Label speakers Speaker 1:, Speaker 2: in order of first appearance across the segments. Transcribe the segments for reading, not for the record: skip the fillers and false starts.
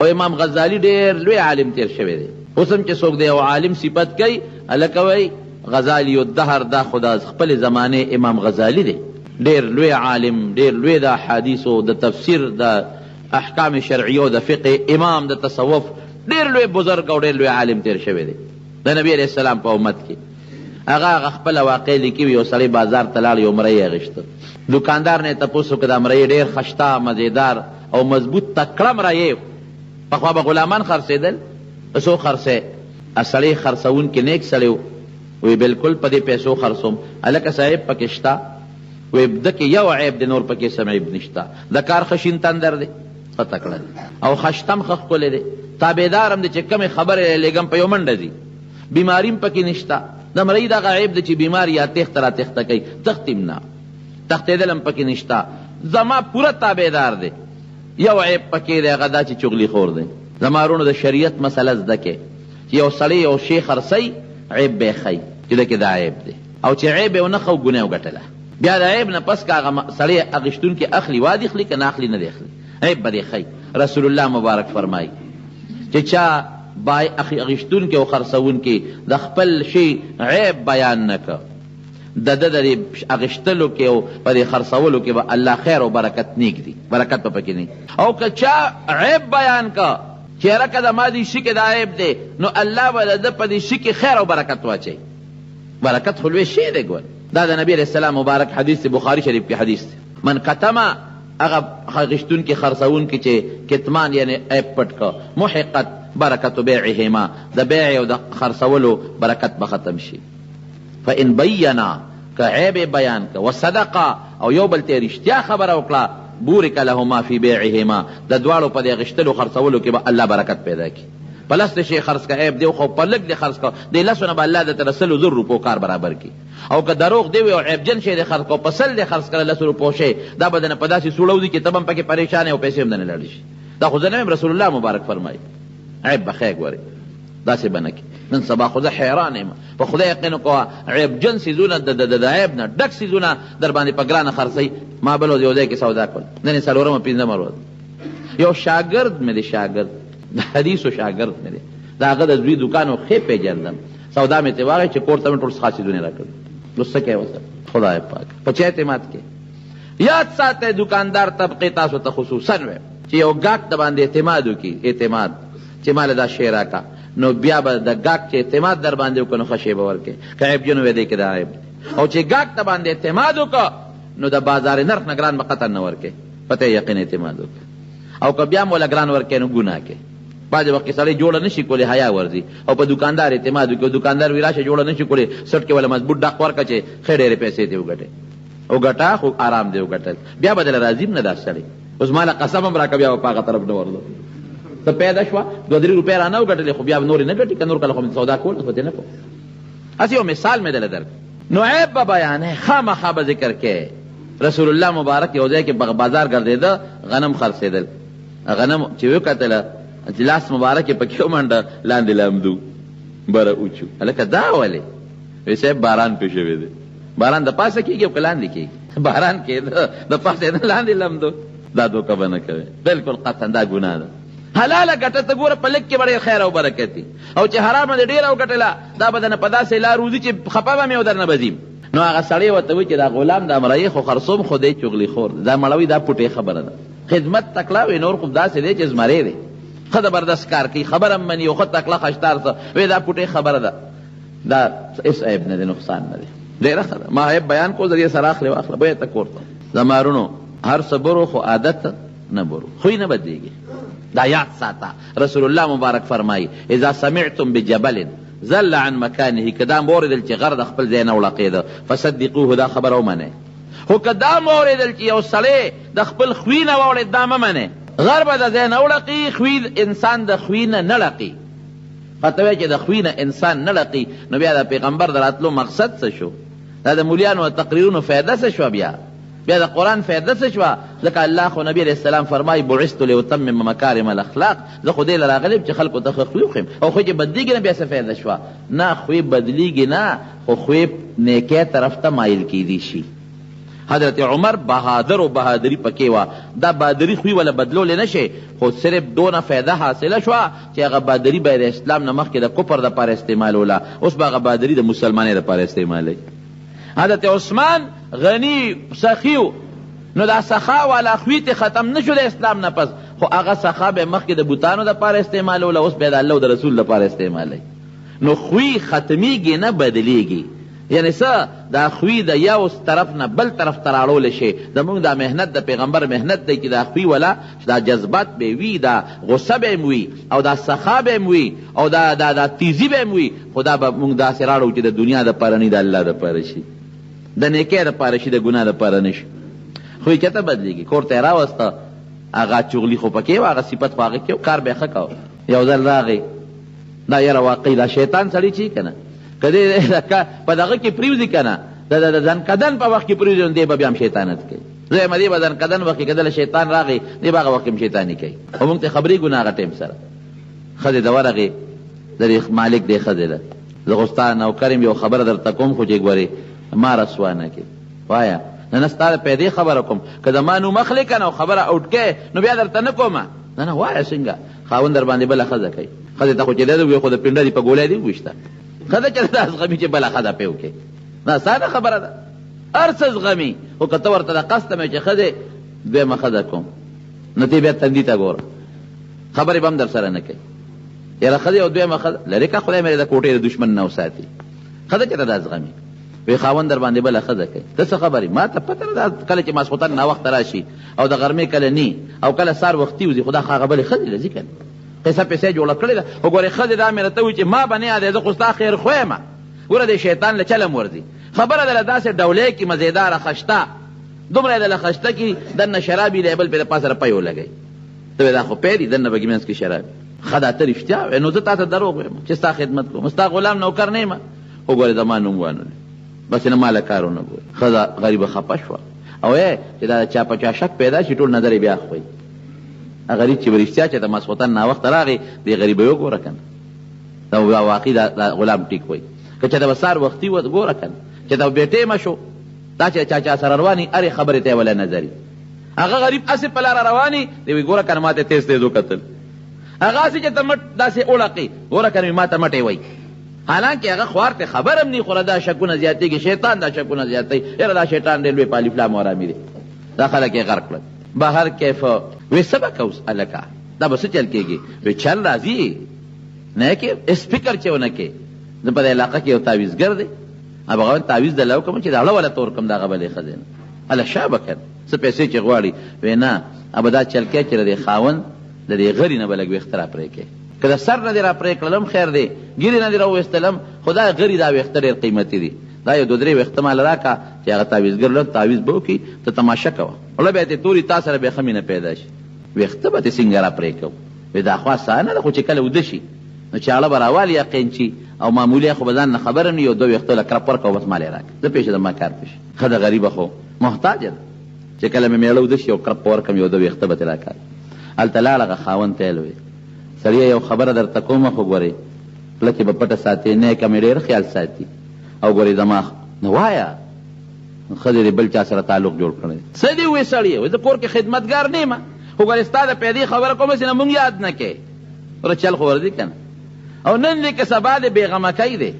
Speaker 1: او امام غزالی ډیر لوی عالم تیر شوی دی. اوس هم چې څوک دی او عالم صفت کوي هلکه وایي غزالی الدهر دا خدا خپل زمانه امام غزالی دی، ډیر لوی عالم، ډیر لوی د احادیثو د تفسیر د احکام شرعیو د فقه امام د تصوف ډیر لوی بزرگ او ډیر لوی عالم تیر شوی دی د نبی علیہ السلام په امت کې. هغه خپل واقع لیکي یو سړی بازار ته لاړ یو مرۍ اغېسته. دکاندار نه تپوس وکړه دا مرۍ ډېر خشته مزېدار او مضبوط تکړه مرۍ پخوا به غلامان خرڅېدل څو خرڅې سړی خرڅوونکي نیک سړی و وی بلکل په دې پیسو خرڅوم. هلکه صاحب پکې شته وی ده کې یو عیب دی نور پکې سم عیب نشته. د کار ښه شین تندر دی ښه تکړه دی او خشتم ښه ښکلی دی تابعدار هم دی چې کمې خبرې لېږم په یو منډه ځي بیماري هم پکې نشته. د مرۍ دغه عیب دی چې بیمار یا تېښته را تېښته کوي تښتي هم نه تښتېدل هم پکې نشته. زما پوره تابعدار دی. یو عیب پکې دی هغه دا چې چغلي خور دی. زما وروڼو د شریعت مسله زده کې چې یو سړی یو شی خرڅوي عیب به یې ښیي چې ده کې دا عیب دی او چې عیب یې ونه ښه ګناه وګټله بیا د عیب نه پس که هغه سړی اخیستونکي اخلي وادي اخلي که نه اخلي نه دی اخلي عیب به دې ښیي. رسول الله مبارک فرمایي چې چا اخیستونکي او خرڅوونکي د خپل شي عیب بیان نه که د ده د اخیستلو کې او په دې خرڅولو کې به الله خیر او برکت نیږدي برکت به پکې نه او که چا عیب بیان که چې هرکه د ما دې شي کې دا عیب دی نو الله به د ده په دې شي کې خیر او برکت واچوي. برکت خو لوی شی دی ګوره. دا د نبی علیہ السلام مبارک حدیث بخاری شریف کې حدیث دی. من کتمه هغه اخیستونکي خرڅوونکي چې کتمان یعنی عیب پټ که محقت برکت بیعهما د بیع او د خرڅولو برکت به ختم شي. فان بینا که عیب بیان که وصدقا او یو بل ته رښتیا خبره وکړه بورک لهما فی بیعهما د دواړو په دې اخیستلو خرڅولو کې به الله برکت پیدا کړي. په لس شي خرڅ که عیب دی خو په لږ دې خرڅ که دې لسو نه به الله درته د 100 روپو کار برابر کړي. او که دروغ دی وي او عیبجن شی دې خرڅ که په 100 دې خرڅ کړه 10 روپو شی دا به دنه په داسې سوړو دي چې ته به هم پکې پریشان او پیسې هم دنه لاړې شي. دا خو زه نه یم رسول الله مبارک فرمایي عیب به ښه ګورې داسې به نه کړي. نن سبا خو زه حیران یم په خدای یقین کوه عیبجن څیزونه د عیب نه ډک څیزونه در باندې په ګرانه خرڅوي. ما بل ورځ یو ځای کې سودا کړل نن یې 4مه 5مه ورځ یو شاګرد مې دی شاګرد د حدیثو شاګرد مې دی د هغه د زوی دوکان و ښې پېژندم سودا مې ترې واغی چې کور ته مې ټول څښا څیزونه را کړل نو څه کوې ورسره خدای پاک په چا اعتماد کې یاد ساتئ دکاندار طبقې تاسو ته خصوصا وایم چې یو ګاک د باندې اعتماد وکړي اعتماد چې مال دا شی راکړه نو بیا به د ګاک چې اعتماد در باندې وکړه نو ښه شی به ورکړي که عیب جن وی دی کې دا عیب او چې ګاک د باندې اعتماد وکړه نو د بازار نرخ نه ګران به قطعا نه ورکړي پته یقین اعتماد وکړه او که بیا موله ګران ورکړي نو ګناه کوي. بعضې وخت کې سړی جوړه نشي کولی حیا ورځي او په دکاندار اعتماد وکړي او دکاندار وي راشه جوړه نشي کولی سټ کې وله مضبوط ډاق ورکړه چې ښې ډېرې پیسې دې وګټې او ګټه خو آرام دې وګټل بیا به دله راضي هم نه دا سړی اوس ماله قسم هم راکړه بیا به په هغه طرف نه ورځو ته پیدا شوه 2-3 روپۍ را نه وګټلې خو بیا نورې نه ګټي که نور کله خو سودا کول خو دې نه کوم. هسې یو مثال مې دله درکړ نو عیب به بیانې خامخا به ذکر کې. رسول الله مبارک یو ځای کې بازار ګرځېده غنم خرڅېدل غنم چې وکتله چې لاس مبارک یې پکې ومنډه لاندې لامدو بره اوچو هلکه دا ولې وی صاحب باران پې شوی دی. باران د پاسه کېږي او که لاندې کېږي باران کېده د پاسه نه لاندې لمدو دا دوکه به نه کوي بلکل قطعا دا ګناه ده. حلاله ګټه ته ګوره په لږ کې به ډېر خیر او برکت دي او چې حرامه دې ډېره وګټله دا به دنه په داسې لار وځي چې خفه به مې او در نه به ځیم. نو هغه سړی ورته وایي چې دا غلام دا مرایې خو خرڅوم خو دی چغلي خور دا مړوي دا پوټې خبره ده خدمت تکړه وي نور خو داسې دی چې زمری دی ښه زبردست کار کوي خبره هم مني او ښه تکړه خشدار څه وایي دا پوټې خبره ده دا هېڅ عیب نه دی نقصان نه دی ډېره ښه ده. ما عیب بیان کو ذریعه سره اخلې واخله به یې ته کور ته زما وروڼو هر څه برو خو عادت نه برو خوی نه بدلېږي. دا یاد ساته رسول الله مبارک فرمایي اذا سمعتم بجبل زل عن مکانه که دا موردل چې غر د خپل ځای نه وړقېده فصدقوه دا خبره ومنئ خو که دا موردل چې یو سړی د خپل خوی نه واوړېد دا مه منئ. غر به د ځای نه وړقي خوی انسان د خوی نه نه لقي پته وایي چې د خوی نه انسان نه لقي نو بیا د پیغمبر د راتلو مقصد څه شو دا د مولیانو او تقریرونو فایده څه شوه بیا د قرآن فایده څه شوه ځکه الله خو نبي علیه السلام فرمایي بعثت لاتمم مکارم الاخلاق زه خو دې له راغلی یم چې خلکو ته ښه خوی وښیم او خوی چې بدلېږي نه بیا څه فایده شوه نه خوی بدلېږي نه خو خوی نیکۍ طرف ته مایل کیدی شي حضرت عمر بہادر و بہادری پکې وه. دا بہادري خوی ولا بدلولی نه شي، خو صرف دونه فایده حاصله شوه چې هغه بہادري به د اسلام نه مخکې د کفر دپاره استعمالوله، اوس به هغه بہادري د مسلمانۍ دپاره استعمالوي. حضرت عثمان غني سخیو، نو دا سخا والا خوی ته ختم نشو د اسلام نه پس، خو هغه سخا به مخکې د بوتانو دپاره استعمالوله، اوس به د الله او د رسول دپاره استعمالوي. نو خوی ختمیږي نه بدلیږي. یعنی څه دا خوی د یو طرف نه بل طرف ته راړولی شي. زمونږ دا محنت د پیغمبر محنت دی چې دا خوی ولا دا جذبات به وي، دا غصه به م وي، او دا سخا به م وي، او دا تیزي به م وي، خو دا به مونږ داسې راړو چې د دنیا دپاره نه د الله دپاره شي، د نیکۍ دپاره شي، د ګناه دپاره نه شي. خوی چېرته بدلېږي؟ کور ته یې راوسته، هغه چغلي خو پکې و، هغه صفت خو هغه کې و، کار به یې ښه کوه. یو ځل راغی، دا یاره واقعي دا شیطان سړی چې که نه که دی په دغه کې پرېوځي که نه د ځنکدن په وخت کې پرېوځي، نو دی به بیا هم شیطانت کوي. زه یم دی به ځنکدن وخت کې که دله شیطان راغی، دی به هغه وخت کې هم شیطاني کوي. خو مونږ ته خبرې ګو نه هغه ټایم سره. ښځې ته ورغې، د دې مالک دی ښځې ده، زه خو ستا نوکر یم، یو خبره درته کوم، خو چې ګورې ما رسوا نه کړې. وایه نه ستا د پیدې خبره کوم، که زما نوم اخلې که نه او خبره اوټ کې نو بیا درته نه کومه. نه وایه څنګه خاوند در باندې بله ښځه کوي. ښځې ته خو چې دی خو د پنډه دي په ګولی دي وویشته، ښځه چې دا زغمي چې بله ښځه پې وکړي، دا ساده خبره ده. هر څه زغمي، خو که ته ورته د قصد مې چې ښځې دویمه ښځه کوم، نو تی بیا تندي ته ګوره، خبرې به هم در سره نه کوي. یاره ښځې او دویمه ښځه لرې که خدای مې د کوټې د دشمن نه وساتي. ښځه چې ته دا زغمي، وی خاوند در باندې بله ښځه کوي، ته څه خبرې؟ ما ته پته نه ده کله چې ماسخوتن ناوخته راشي او د غرمې کله نی او کله سهار وختي وځي، خو دا هغه بلې ښځې له ځي که نه قصه پیسې جوړه کړې ده. خو ګورې ښځې دا مې راته وایي چې ما به نه یادې، زه خو ستا خیر خو یم. ګوره د شیطان له چلم ورځي، خبره دله داسې ډولۍ کې مزېداره خشته، دومره یې دله خشته کې دننه شرابي دی، بل پې د پاسه رپی ولګوي. ته وایې دا خو پی دي، دننه بګي منځ کې شراب. ښه دا ته رښتیا وایې، نو زه تا ته دروغ وایم چې ستا خدمت کوم، ستا غلام نوکر نه یم. خو ګورې زما نوم وانلې، بس نه ماله کار ونه ګورې. ښځه غریبه خفه شوه او چې دا چا په چا شک پیدا شي، ټول نظر یې بیا خوی. غریب چې برښتیا چې د ماسخوتن ناوخته راغی، دې غریبه یې وګوره که نه، دا واقعي دا غلام ټیک وایي. که چې د سهار وختي ګوره که نه چې دا بې ټیمه شو، دا چې چا سره رواني هرې خبرې ته یې ولا نظري. هغه غریب هسې په لاره رواني دی، وایي ګوره که نه ما ته تیز تیز وکتل. هغه هسې چې ته مټ داسې وړقې، ګوره که نه ما ته مټې وایي، حالانکې هغه خوار ته خبر هم نه، خو دا شکونه زیاتېږي، شیطان دا شکونه زیاتوي. یاره دا شیطان ډېر لوی په الف لام ورامي دی، دا خلک یې غرق کړل. بهر کیف وی سبا کوس الکا دا بس چل کېږي، وی چل راځي نه کې سپیکر چې ونه کې. زه په دې علاقه کې یو تعویزګر دی، هغه تعویز د لو کوم چې دا اړه ولا تور کوم دغه بلې ښځې نه اله شابه کړ څه پیسې چې غواړي. وی نه ابه دا چل کې چې د خاوند د دې غړي نه به لږ ویښته را پرې کې، که د سر نه دې را پرې کړلم خیر دی، ګیرې نه دې را وویستلم، خو دا غړي دا ویښته ډېر قیمتي دي، دا یو 2-3 ویښته مال راکړه چې هغه تعویزګر لږ تعویز به وکړي، ته تماشه کوه، وړه به یې توري تا سره بیا ښه مینه پیدا شي، ویښته به دې څنګه را پرې کوو. وی دا خوا ساه نه ده، خو چې کله وده شي نو چاړه به راوالي یقین چي او معمولي خو به ځان نه خبره نه، یو 2 ویښته له کرپ ورکړه او بس مال یې راکړه، زه پېښې د ما کار پېښې. ښځه غریبه خو محتاجه ده، چې کله مې میړه وده شي او کرپ ورکړم یو 2 ویښته به ترې راکړي. هلته لاړه هغه خاوند ته یې وویل سړیه یو خبره درته کومه، خو ګورې خوله کې به پټه ساتې، نیکه مې ډېر خیال ساتي او ګورې زما نو وایه ښځې دې بل چا سره تعلق جوړ کړی. څه دې وویې سړیه؟ زه کور کې خدمتګار نه یم، خو ګورې ستا د پیدې خبره کوم چې نه مونږ یاد نه کې، وره چل خو ورځي که نه، او نن دې که سبا دې بېغمه کوي دی،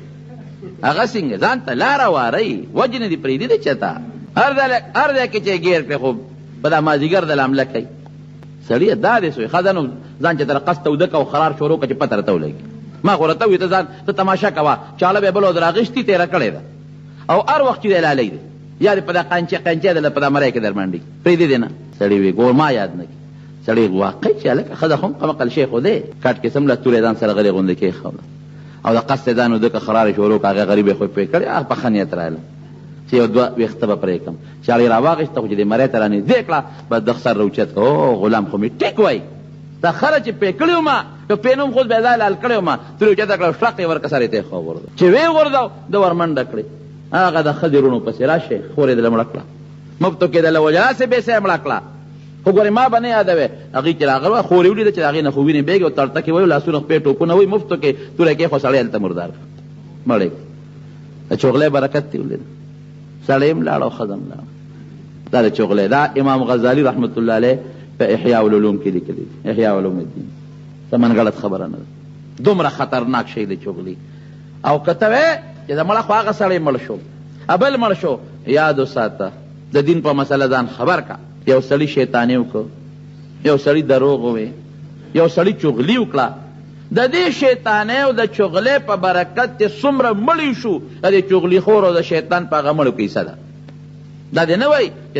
Speaker 1: هغه څنګه ځان ته لاره وارئ، وجې نه دې پرېږدي دی چېته، هر ځای کې چې ګیر کړې خو په دا مازدیګر د لامله کوي. سړیه دا دې سوی ښځه نو ځان چې تر قصد ته وده که او خرار شروع که چې پته راته ولګي. ما خو راته ووي ته ځان ته تماشه کوه، چاړه به یې بل ودر اخېستي تېره کړې ده او هر وخت چې دی لالی دی، یا دې په دا قنچې دله په دا مری کې در منډي پرېږدي دی نه. سړی وی ګور ما یاد نه کړي. سړی واقع چې هلکه ښځه خو هم قمقل شی خو دی، کټ کې سم له تورې ځان سره غلې غوندې کېښوده او د قصد ځان وده که خرارې شروع که هغې غریب یې خو پرې کړې، هغه په ښه نیت راغله چې یو 2 ویښته به پرې کړم. چاړه یې را واخېسته خو چې دې مرۍ ته را نږدې کړه بس د سر راوچت کړه، او غلام خو مې ټیک وایي، دا خره چې پې کړې وم که پې نوم خود بې ځای لال کړې وم، ترې اوچته کړه شړق یې ورکه سر یې ته وغورځو، چې ویې غورځو د ور منډه کړې، هغه د ښځې روڼو پسې راشئ خور یې دله مړه کړه، مفتو کې دله وجه هسې بېسه یې مړه کړه. خو ګورې ما به نه یادوې هغې چې راغله وه خور یې ولیده چې د هغې نه خو وینې بېږي او تړتکې وایي لاسونه خپې ټوپونه وایي مفتو کې توره کې خو سړی هلته مردار مړی د چغلۍ برکت دې ولیده. سړی هم لاړه او ښځه هم لاړه. دا د چغلې دا امام غزالی رحمت الله علیه په احیاء العلوم کې لیکلي احیاء علوم الدین سمن غلط خبره نه ده دومره خطرناک شی دی چغلي او کته چې د مړه خو هغه سړی مړ شو ابل مړ شو یاد وساته د دین په مسله ځان خبر کا یو سړی شیطاني وکړو یو سړی دروغ ووی یو سړی چغلي وکړه د دې شیطاني او د چغلې په برکت ته څومره مړی شو د چغلي خور او د شیطان په هغه مړو کې حصه ده دا دې نه وایي چې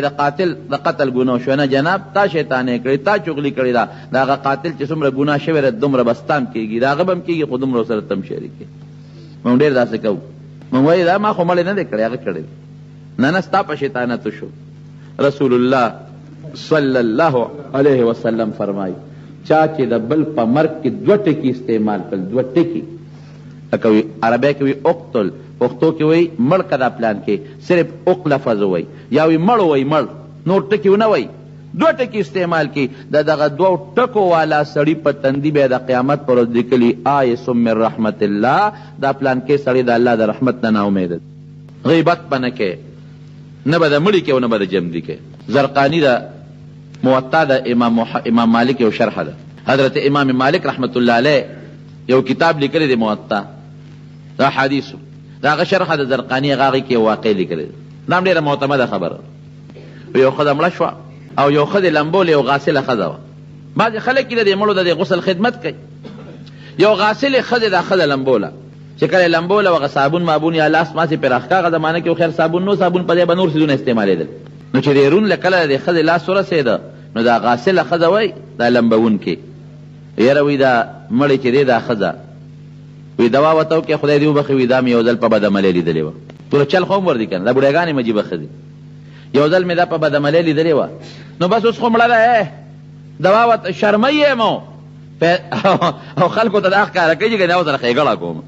Speaker 1: د قتل ګناه شو نه جناب تا شیطاني کړی تا چغلي کړی ده د هغه قاتل چې څومره ګناه شوی دی دومره بستان کېږي د هغه به هم کېږي خو دومره سره تم شریک کړي موږ ډېر داسې کوو موږ وایي دا ما خو مړی نه دی کړی هغه کړی نه نه ستا په شیطانتو شو رسول الله صلی الله علیه وسلم فرمایي چا چې د بل په مرګ کې دوه ټکي استعمال کړل دوه ټکي لکه عربی کې وي اقتل پښتو کې وایي مړ که دا پلان کې صرف اق لفظ وایي یا وي مړ وایي مړ نور ټکي ونه وایي دوه ټکي استعمال کی د دغه دوه ټکو والا سړی په تندي به د قیامت پر ورځ لیکلي آیس من رحمت الله دا پلان کې سړی د الله د رحمت نه ناامید غیبت به نه کې نه به د مړي کې او نه به د جمدي کې زرقاني د موطا د امام مالک یو شرح ده حضرت امام مالک رحمت الله علیه یو کتاب لیکلی دی موطا دا حدیثو دا هغه شرح د زرقاني هغه کې یو واقع لیکلی دی دا هم ډېره معتمده خبره یو ښځه مړه شوه او یو ښځې لمبول یو غاسله ښځه وه بعضې خلک چې د دې مړو د دې غسل خدمت کوي یو غاسلې ښځې دا ښځه لمبوله چې کله یې لمبوله هغه صابون مابون یا لاس ماسې پرې راښکه هغه زمانه کې خیر صابون نو صابون په ځای به نور څیزونه استعمالېدل نو چې د رون له کله د ښځې لاس ورسېده نو دا غاسله ښځه وایي دا لمبوونکې یاره وایي دا مړې چې دی دا ښځه وی دوا ورته وکړې خدای دې وبخښي وي دا مې یو ځل په بدعملۍ لیدلې وه ټوله چل خو هم ور دي که نه دا بوډیګانې مجیبه ښځې یو ځل مې دا په بدعملۍ لیدلې وه نو بس اوس خو مړه ده دوا ورته شرمۍ یم او خلکو ته دا ښکاره کوي چې دا ورسره ښېګړه کوم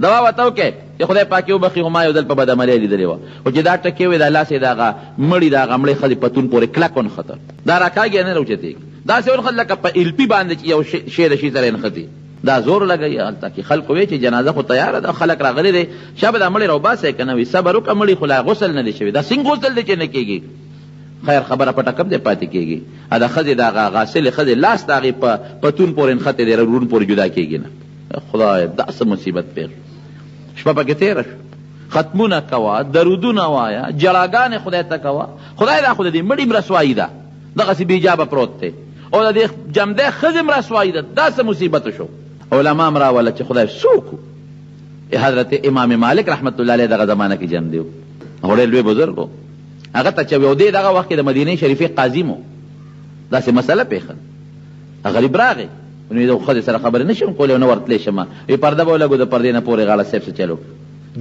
Speaker 1: دوا ورته وکړې چې خدای پاک یې وبخښي خو ما یو ځل په بدعملۍ لیدلې وه خو چې دا ټکې وې دا لاس یې د هغه مړي د هغه مړې ښځې پتون پورې کلک ونښته دا راکاږي نه راوچتېږي داسې ونښت لکه په الپي باندې چې یو شی د شي سره یې نښتي دا زور لګوي هلته کې خلکو وی چې جنازه خو تیاره ده خلک راغلي دی شابه دا مړی راوباسئ که نه وي صبر وکړه مړي خو لا غسل نه دی شوي دا څنګه غسل دی چې نه کېږي خیر خبره پټه کم دی پاتې کېږي دا ښځې د هغه غاسلې ښځې لاس د هغې په پتون پورې نښتې دی رون پورې جدا کېږي نه خدای دا څه مصیبت پېښ شپه پکې تېره شو ختمونه کوه درودونه وایه جړاګانې خدای ته کوه خدای دا خو د دې مړي م رسوایي ده دغسې بېجابه پروت دی او د دې جمدی ښځې م رسوایي ده دا څه مصیبت شو علما م راوله چې خدای څوک حضرت امام مالک رحمت الله علیه دغه زمانه کې جمدی و هغه ډېر لوی بزرګ و هغه ته چې یو دی دغه وخت کې د مدینې شریفې قاضي م داسې مسله پېښه ده غریب راغی نو د ښځې سره خبرې نه شم کولی او نه ورتلی شم وی پرده به ولګو د پردې نه پورې غاړه صاحب څه چلو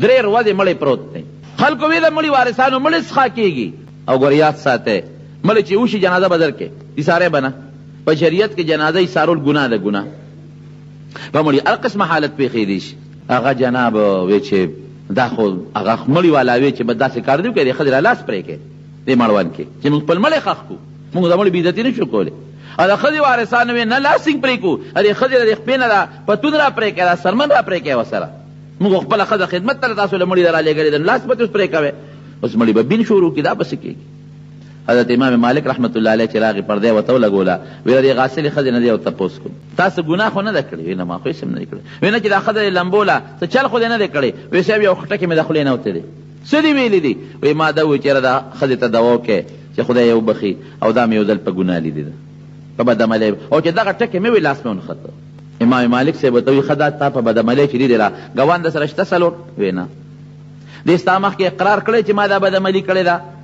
Speaker 1: درې ورځې مړی پروت دی خلکو وی د مړي وارثانو مړی څښا کېږي او ګور یاد ساتئ مړی چې وشي جنازه به در کې ایساری به نه په شریعت کې جنازه ایسارول ګناه ده ګناه په مړي هر قسمه حالت پېښېدی شي هغه جناب وی چې دا خو هغه مړي والا وی چې به داسې کار دی وکړي د ښځې را لاس پرې کړې دې مړوند کې چې موږ خپل مړی ښخ کړو موږ د مړي بېعزتي نه شو کولی او د ښځې وارثانو وی نه لاس څنګه پرې کړو د ښځې د خپې نه دا پتون را پرې کړی دا سرمن را پرې کړی ورسره موږ خپله ښځه خدمت ته تاسو له مړي را لېږلې ده لاس به ته اوس پرې کوې اوس مړي به بین شروع کړي دا به څه کېږي حضرت امام مالک رحمت الله علیه چې راغی پردی ورته ولګوله ویل دې غاسلې ښځې نه دی ورته تپوس کړو تاسو ګناه خو نه ده کړې وی نه ما خو هېڅ هم نه دی کړی وی نه چې دا ښځه دې لمبوله څه چل خو دې نه دی کړی وی صاحب یو خټکې مې د خولې نه وتې دی څه دې ویلي دي وی ما دا وویل چې یاره دا ښځې ته دوا وکړې چې خدای یې وبخي او دا مې یو ځل په ګناه لیدې ده په بدعملۍ او چې دغه ټکې مې وی لاس مې ونښته امام مالک صاحب ورته وی ښه دا تا په بدعملۍ چې دي را ګوان در سره شته څلور وی نه دې ستا مخکې اقرار کړی چې ما دا بدعملي کړې ده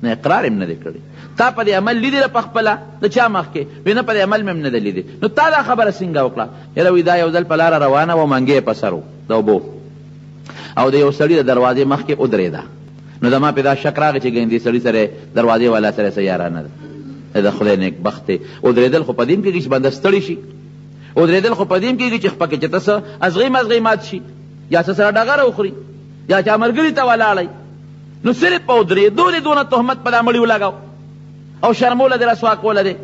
Speaker 1: نه اقرار هم نه دی کړی تا په دې عمل لیدې ده پخپله د چا مخکې وی نه په دې عمل مې هم نه ده لیدې نو تا دا خبره څنګه وکړه یاره وی دا یو ځل په لاره روانه وه منګی یې په سر و د اوبو او د یو سړي د دروازې مخکې ودرېده نو زما پې دا شک راغی چې ګینې دې سړي سره دروازې والا سره څه یارانه ده د خدای نیک بخت دی ودرېدل خو په دې م کېږي چې بنده ستړي شي ودرېدل خو په دې م کېږي چې پکې چې ته څه ازغۍ مزغۍ مات شي یا څه سره ډغره وخوري یا چا ملګري ته ولاړئ نو صرف په ودرېدو دې دونه تهمت په دا مړي ولګاو او شرموله دې رسوا کوله دې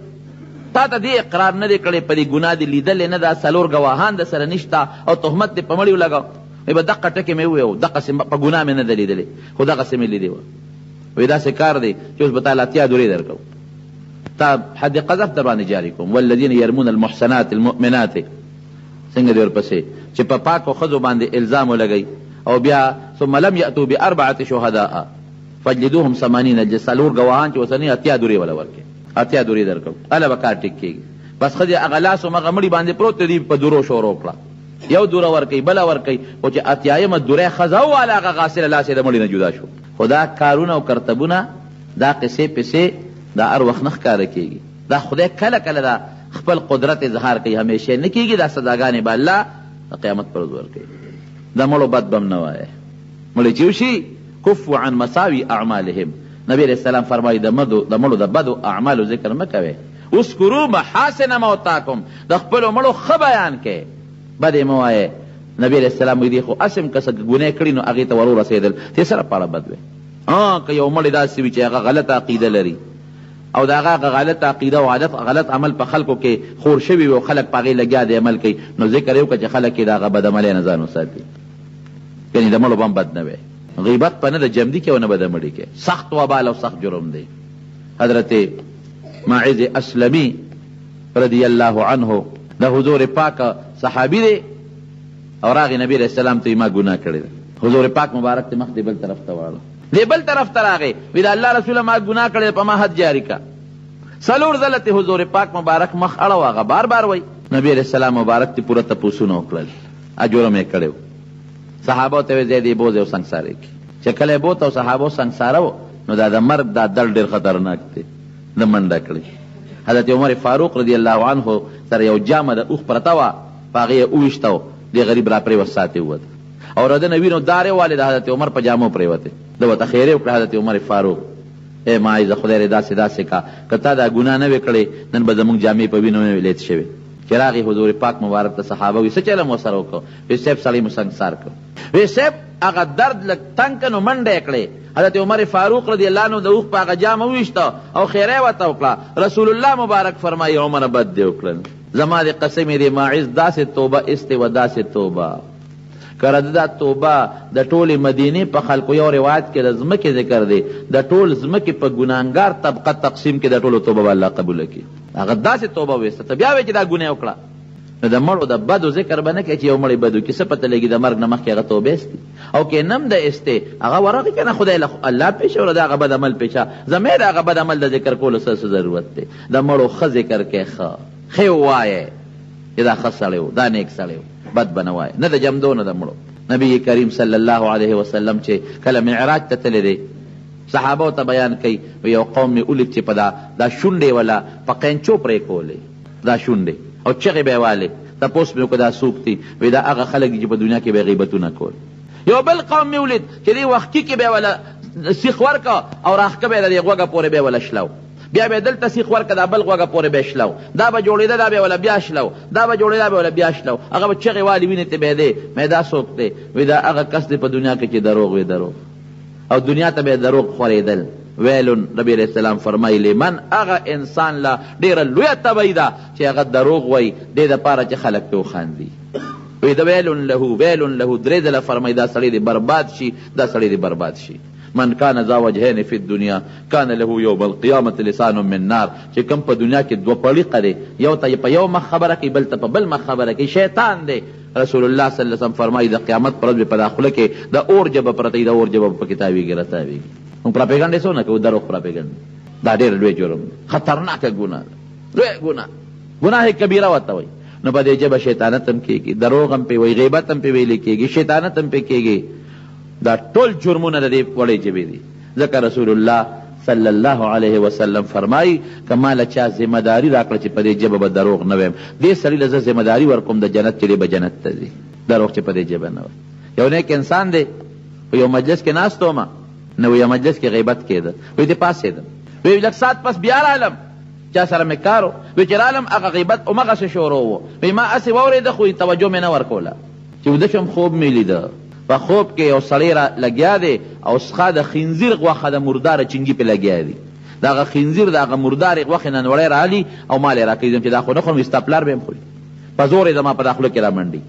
Speaker 1: تا ته دې اقرار نه دی کړی په دې ګناه دې لیدلې نه ده څلور ګواهان د سره نشته او تهمت دې په مړي ولګاو وی به دقه ټکې مې وویو دقسې په ګناه مې نه ده لیدلې خو دغسې مې لیدې وه وی داسې کار دی چې اوس به تا اتیا دورې درکو، تا حد قذف در باندې جاری کوم. والذین یرمون المحصنات المؤمنات څنګه دی ورپسې چې په پاکو ښځو باندې الزام ولګئ او بیا ثم لم یأتوا باربعة شهداء فجلدوهم 80 جلدة، څلور ګواهان چې اوسنی اتیا دورې ولا ورکې، اتیا دورې درکو، هله به کار ټیک کېږي. بس ښځې هغه لاس همغه مړي باندې پروت دی په دورو شروع کړه، یو دوره ورکوي بله ورکوي، خو چې اتیایمه دوره ښځه وواله هغه غاسله لاس یې د مړي نه جدا شو. خو دا کارونه او کرتبونه دا قصې پسې دا هر وخت نه ښکاره کېږي. دا خدای کله کله دا خپل قدرت اظهار کوي، همیشه نه کېږي. دا سزاګانې به الله د قیامت پر ورځ ورکوي. د مړو بد به هم نه وایه، مړي چې وشي کفو عن مساوي اعمالهم. نبی علیہ السلام فرمایي د مړو د بدو اعمالو ذکر مه کوئ. اذکروا محاسن موتاکم، د خپلو مړو ښه بیان کوئ، بد یې مه وایه. نبی علیہ السلام وایي خو اسم که څه ګناه کړي نو هغې ته ور ورسېدل دې سره پاړه بد وی. که یو مړی داسې وي چې هغه غلط عقیده لري او د هغه غلط عقیده او عادت غلط عمل په خلکو کې خور شوي وي او خلک په هغې لګیا د عمل کوي، نو ذکر یې وکړه چې خلک یې د هغه بد عملۍ نه ځان وساتي. یعنې د مړو به هم بد نه وی. غیبت په نه د جمدي کې او نه به د مړي کې، سخت وبال او سخت جرم دی. حضرت ماعز اسلمی رضی الله عنه د حضور پاک صحابي دی او راغی نبی علیہ السلام ته ما ګناه کړې ده. حضور پاک مبارک ته مخ دی بل طرف ته واړه، دی بل طرف ته راغی وی دا الله رسوله ما ګناه کړې ده، په ما حد جاری کا. څلور ځله ته حضور پاک مبارک مخ اړو، هغه بار بار وی. نبی علیہ السلام مبارک ته پوره تپوسونه وکړل، جرم یې کړی. صحابو ته وی دی بوځ او سنګسارې کې چې کله بوت او صحابو سنګساره نو دا د مرګ دا دل ډېر خطرناک دی، د منډه کړی. حضرت عمر فاروق رضی الله عنه سره یو جامه د اوښ پرته وه، په هغې یې وویشته، دی غریب را پرېوت ساتې ووت او رده نه وینو دارې والې د حضرت عمر په جامو پرېوتې. ده ورته خیرې وکړه حضرت عمر فاروق، ای ماعزه خدای دې داسې داسې کا، که تا دا ګناه نه وې کړې نن به زموږ جامې په وینو نه وې لیت شوې. چې راغی حضور پاک مبارک ته صحابه وي څه چله مو سره وکړو؟ وی صاحب سړی مو سنګسار کړ. وی صاحب هغه درد لږ تنګ که نو منډه یې کړې. حضرت عمر فاروق رضی الله عنه د اوښ په هغه جامه وویشته او خیره یې ورته وکړه. رسول الله مبارک فرمایي عمر بد دې وکړل. زما د قسم دې ماعز داسې توبه ایستې و داسې توبه که دا توبه د ټولې مدینې په خلکو، یو روایت کې د ځمکې ذکر دی، د ټول ځمکې په ګناهګار طبقه تقسیم کې د ټولو توبه به الله قبوله کړي. هغه داسې توبه ویسته. ته بیا وایې چې دا ګناه وکړه، نو د مړو د بدو ذکر به نه کوي چې یو مړی بد وکړي، څه پته لګي د مرګ نه مخکې هغه توبه ایستې او که نم د ایستې هغه ورغې که نه خدای الله پېښه وله د هغه بد عمل پېښه زمې د هغه بد عمل د ذکر کولو څه ضرورت دی. د مړو ښه ذکر کوي، ښه ووایې چې دا ښه سړی و، دا نیک سړی و، بد به نه وایې، نه د جمدو نه د مړو. نبی کریم صلی الله علیه وسلم چې کله معراج ته تللی دی، صحابو ته بیان کوي یو قوم مې ولید چې په دا شونډې ولا په قینچو پرې کولې، دا شونډې او چغې به یې والې. تپوس مې وکړه دا څوک دي؟ وی دا هغه خلک دي چې په دنیا کې به یې غیبتونه کول. یو بل قوم مې ولید چې دې وختي کې به یې ولا سیخ ورکه او راښکه به یې د دې غوږه پورې به یې ولا شلو، بیا به دلته سیخ ورکه دا بل غوږه پورې به شلو، دا به جوړېده دا به ولا بیا شلو، دا به جوړېده به ولا بیا شلو، هغه به چغې والي وینې ته به دی. مې دا څوک دی؟ وی دا هغه کس دی په دنیا کې چې دروغ وي دروغ، او دنیا ته به دروغ خورېدل. ویلون نبی علیہ السلام فرمایي لمن هغه انسان لا ډېره لویه تبعی ده چې هغه دروغ وایي دې دپاره چې خلک پې وخاندي. وی دا ویلون له درې ځله فرمایي دا سړی دې برباد شي، دا سړی دې برباد شي. من کان ذا وجهین فی الدنیا کان له یوم القیامة لسان من نار، چې کوم په دنیا کې دوه پړیقه دی، یو ته په یو مخ خبره کوي، بل ته په بل مخ خبره کوي، شیطان دی. رسول الله صلی الله علیه وسلم فرمایي د قیامت پر ورځ به په داخله کې د اور جبه پرته وي، د اور جبه په کې تاویږي راتاویږي. نو پراپیګنډې څه نه کوو، دروغ پراپیګنډ دا ډېر لوی جرم دی، خطرناکه ګناه ده، لوی ګناه کبیره ورته وایي. نو په دې جبه شیطانت هم کېږي، دروغ هم پې وایي، غیبت هم پې ویلې کېږي، شیطانت هم پې کېږي. دا ټول جرمونه د دې وړې جبې دي. ځکه رسول الله صلی الله علیه وسلم فرمایي که ما له چا ذمه داري راکړه چې په دې ژبه به دروغ نه وایم، دې سړي له زه ذمه داري ورکوم د جنت چې دی به جنت ته ځي، دروغ چې په دې ژبه نه وایي. یو نیک انسان دی، په یو مجلس کې ناست وم، نو یو مجلس کې غیبت کېده، وی دې پاڅېدم، وی لږ ساعت پس بیا رالم، چا سره مې کار و، وی چې رالم هغه غیبت همغسې شروع و، وی ما هسې واورېده خو توجه مې نه ورکوله. چې وده شم خوب مې لیده، په خوب کې یو سړی را لګیا دی او څخه د خنزیر غوښه د مرداره چنګي پې لګیا دي، د هغه خنزیر د هغه مردارې غوښې نه نوړی رالي او ما یې راکوي چې دا خو نه خورم، ستا پلار به یې هم خوري، په زور یې زما په دا خوله کې را منډي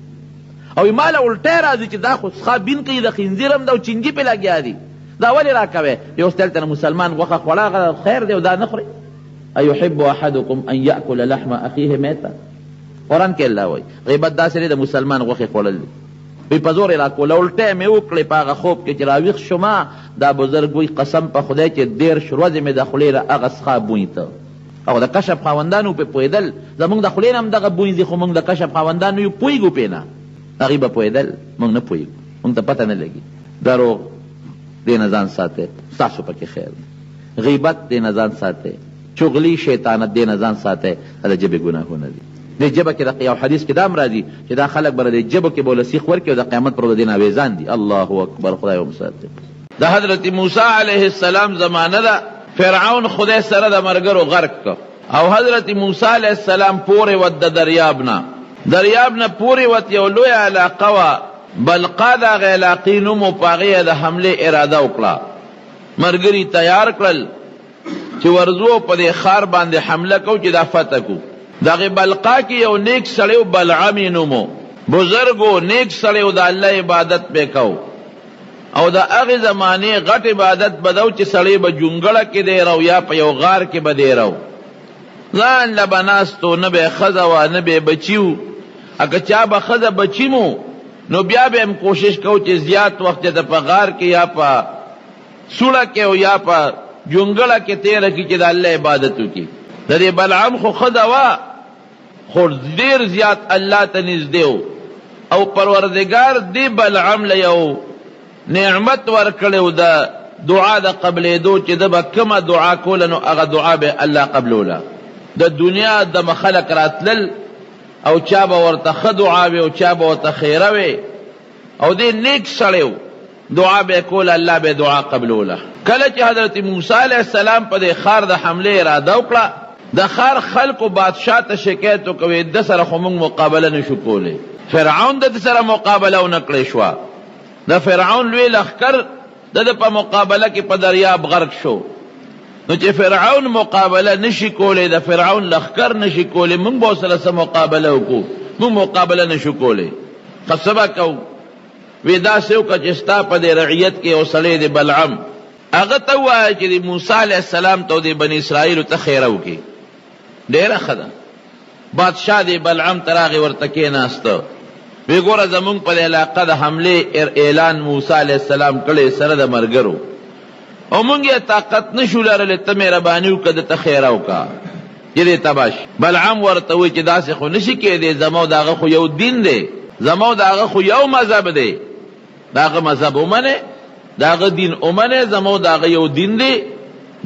Speaker 1: او ما له الټی راځي چې دا خو څخه بین کوي، د خنزیر هم ده او چنګي پې لګیا دي، دا ولې راکوې یو ستلته مسلمان غوښه خوړه خیر دی او دا نه خوري ایحب احدکم ان یاکل لحم اخیه میتا قرآن کې الله وایي غیبت داسې دی د مسلمان غوښې خوړل دي وی په زور یې راکوله الټی مې وکړې په هغه خوب کې چې راویښ شومه دا بزرګ وایي قسم په خدای چې 13 ورځې مې د خولې را هغه څښا بوی ته او د کشف خاوندانو پې پوهېدل زمونږ د خولې نه هم دغه بوی ځي خو موږ د کشف خاوندانو یو پوهېږو پې نه هغوی به پوهېدل موږ نه پوهېږو موږ ته پته نه لګي دروغ دې نه ځان ساتئ ستاسو پکې خیر دی غیبت دې نه ځان ساتئ چغلي شیطانت دې نه ځان ساتئ دا د ژبې ګناهونه دي دې ژبه کې د یو حدیث کې دا هم راځي چې دا خلک به د ژبو کې به له سیخ ورکړي او د قیامت پر ورځ دې نه اویزان دي الله اکبر خدای ومساتئ د حضرت موسی علیه السلام زمانه ده فرعون خدای سره د مرګرو غرق که او حضرت موسی علیه السلام پورې ود د دریاب نه پورې ود یو لوی علاقه وه بلقا د هغې علاقې نوم و په هغې د حملې اراده وکړه مرګري تیار کړل چې ورځو په دې ښار باندې حمله کو چې دا فتح کو دغه بلقا کې یو نیک سړی و بلعم یې نوم و بزرګ و نیک سړی و د الله عبادت پې کو او د هغې زمانې غټ عبادت به ده چې سړی به جونګړه کې دی رو یا په یو غار کې به دی رو ځان له به ناستو نه به یې ښځه وه نه به یې بچي و اگه چا به ښځه بچي مو نو بیا به هم کوشش کو چې زیات وخت د په غار کې یا په سوړه کې او یا په جونګړه کې تېره کړي چې د الله عبادت وکړي د دې بلعم خو ښځه وه خو ډېر زیات الله ته نږدې و او پروردګار دې بلعم له یو نعمت ورکړی و د دعا د قبلېدو چې ده به کومه دعا کوله نو هغه دعا به الله قبلوله د دنیا د خلک راتلل او چا به ورته ښه دعا وي او چا به ورته خیره وي او دې نیک سړی و دعا به کوله الله به دعا قبلوله کله چې حضرت موسی علیه السلام په دې ښار د حملې اراده وکړه د ښار خلکو بادشاه ته شکایت وکوي د سره خو موږ مقابله نشو کولی فرعون د سره مقابله ونه کړې شوه د فرعون لوی لښکر د په مقابله کې په دریاب غرق شو نو چې فرعون مقابله نشي کولی د فرعون لښکر نشي کولی موږ به ورسره څه مقابله وکړو موږ مقابله نشو کولی ښه څه به کوو وی داسې وکړه چې ستا په دې رعیت کې یو سړی دی بلعم هغه ته ووایه چې د موسی علیه السلام ته او د بني اسرائیلو ته خیره وکړي ډېره ښه ده بادشاه د بلعم ته راغی ورته کېناسته وی ګوره زمونږ په دې علاقه د حملې اعلان موسی علیه السلام کړی سره د مرګرو او مونږ یې طاقت نشو لرلی ته مهرباني وکړه دته خیره وکړه چې دې تباه شي بلعم ورته وایي چې داسې خو نشي کېدی زما د هغه خو یو دین دی زما د هغه خو یو مذهب دی د هغه مذهب ومنې د هغه دین ومنې زما د هغه یو دین دی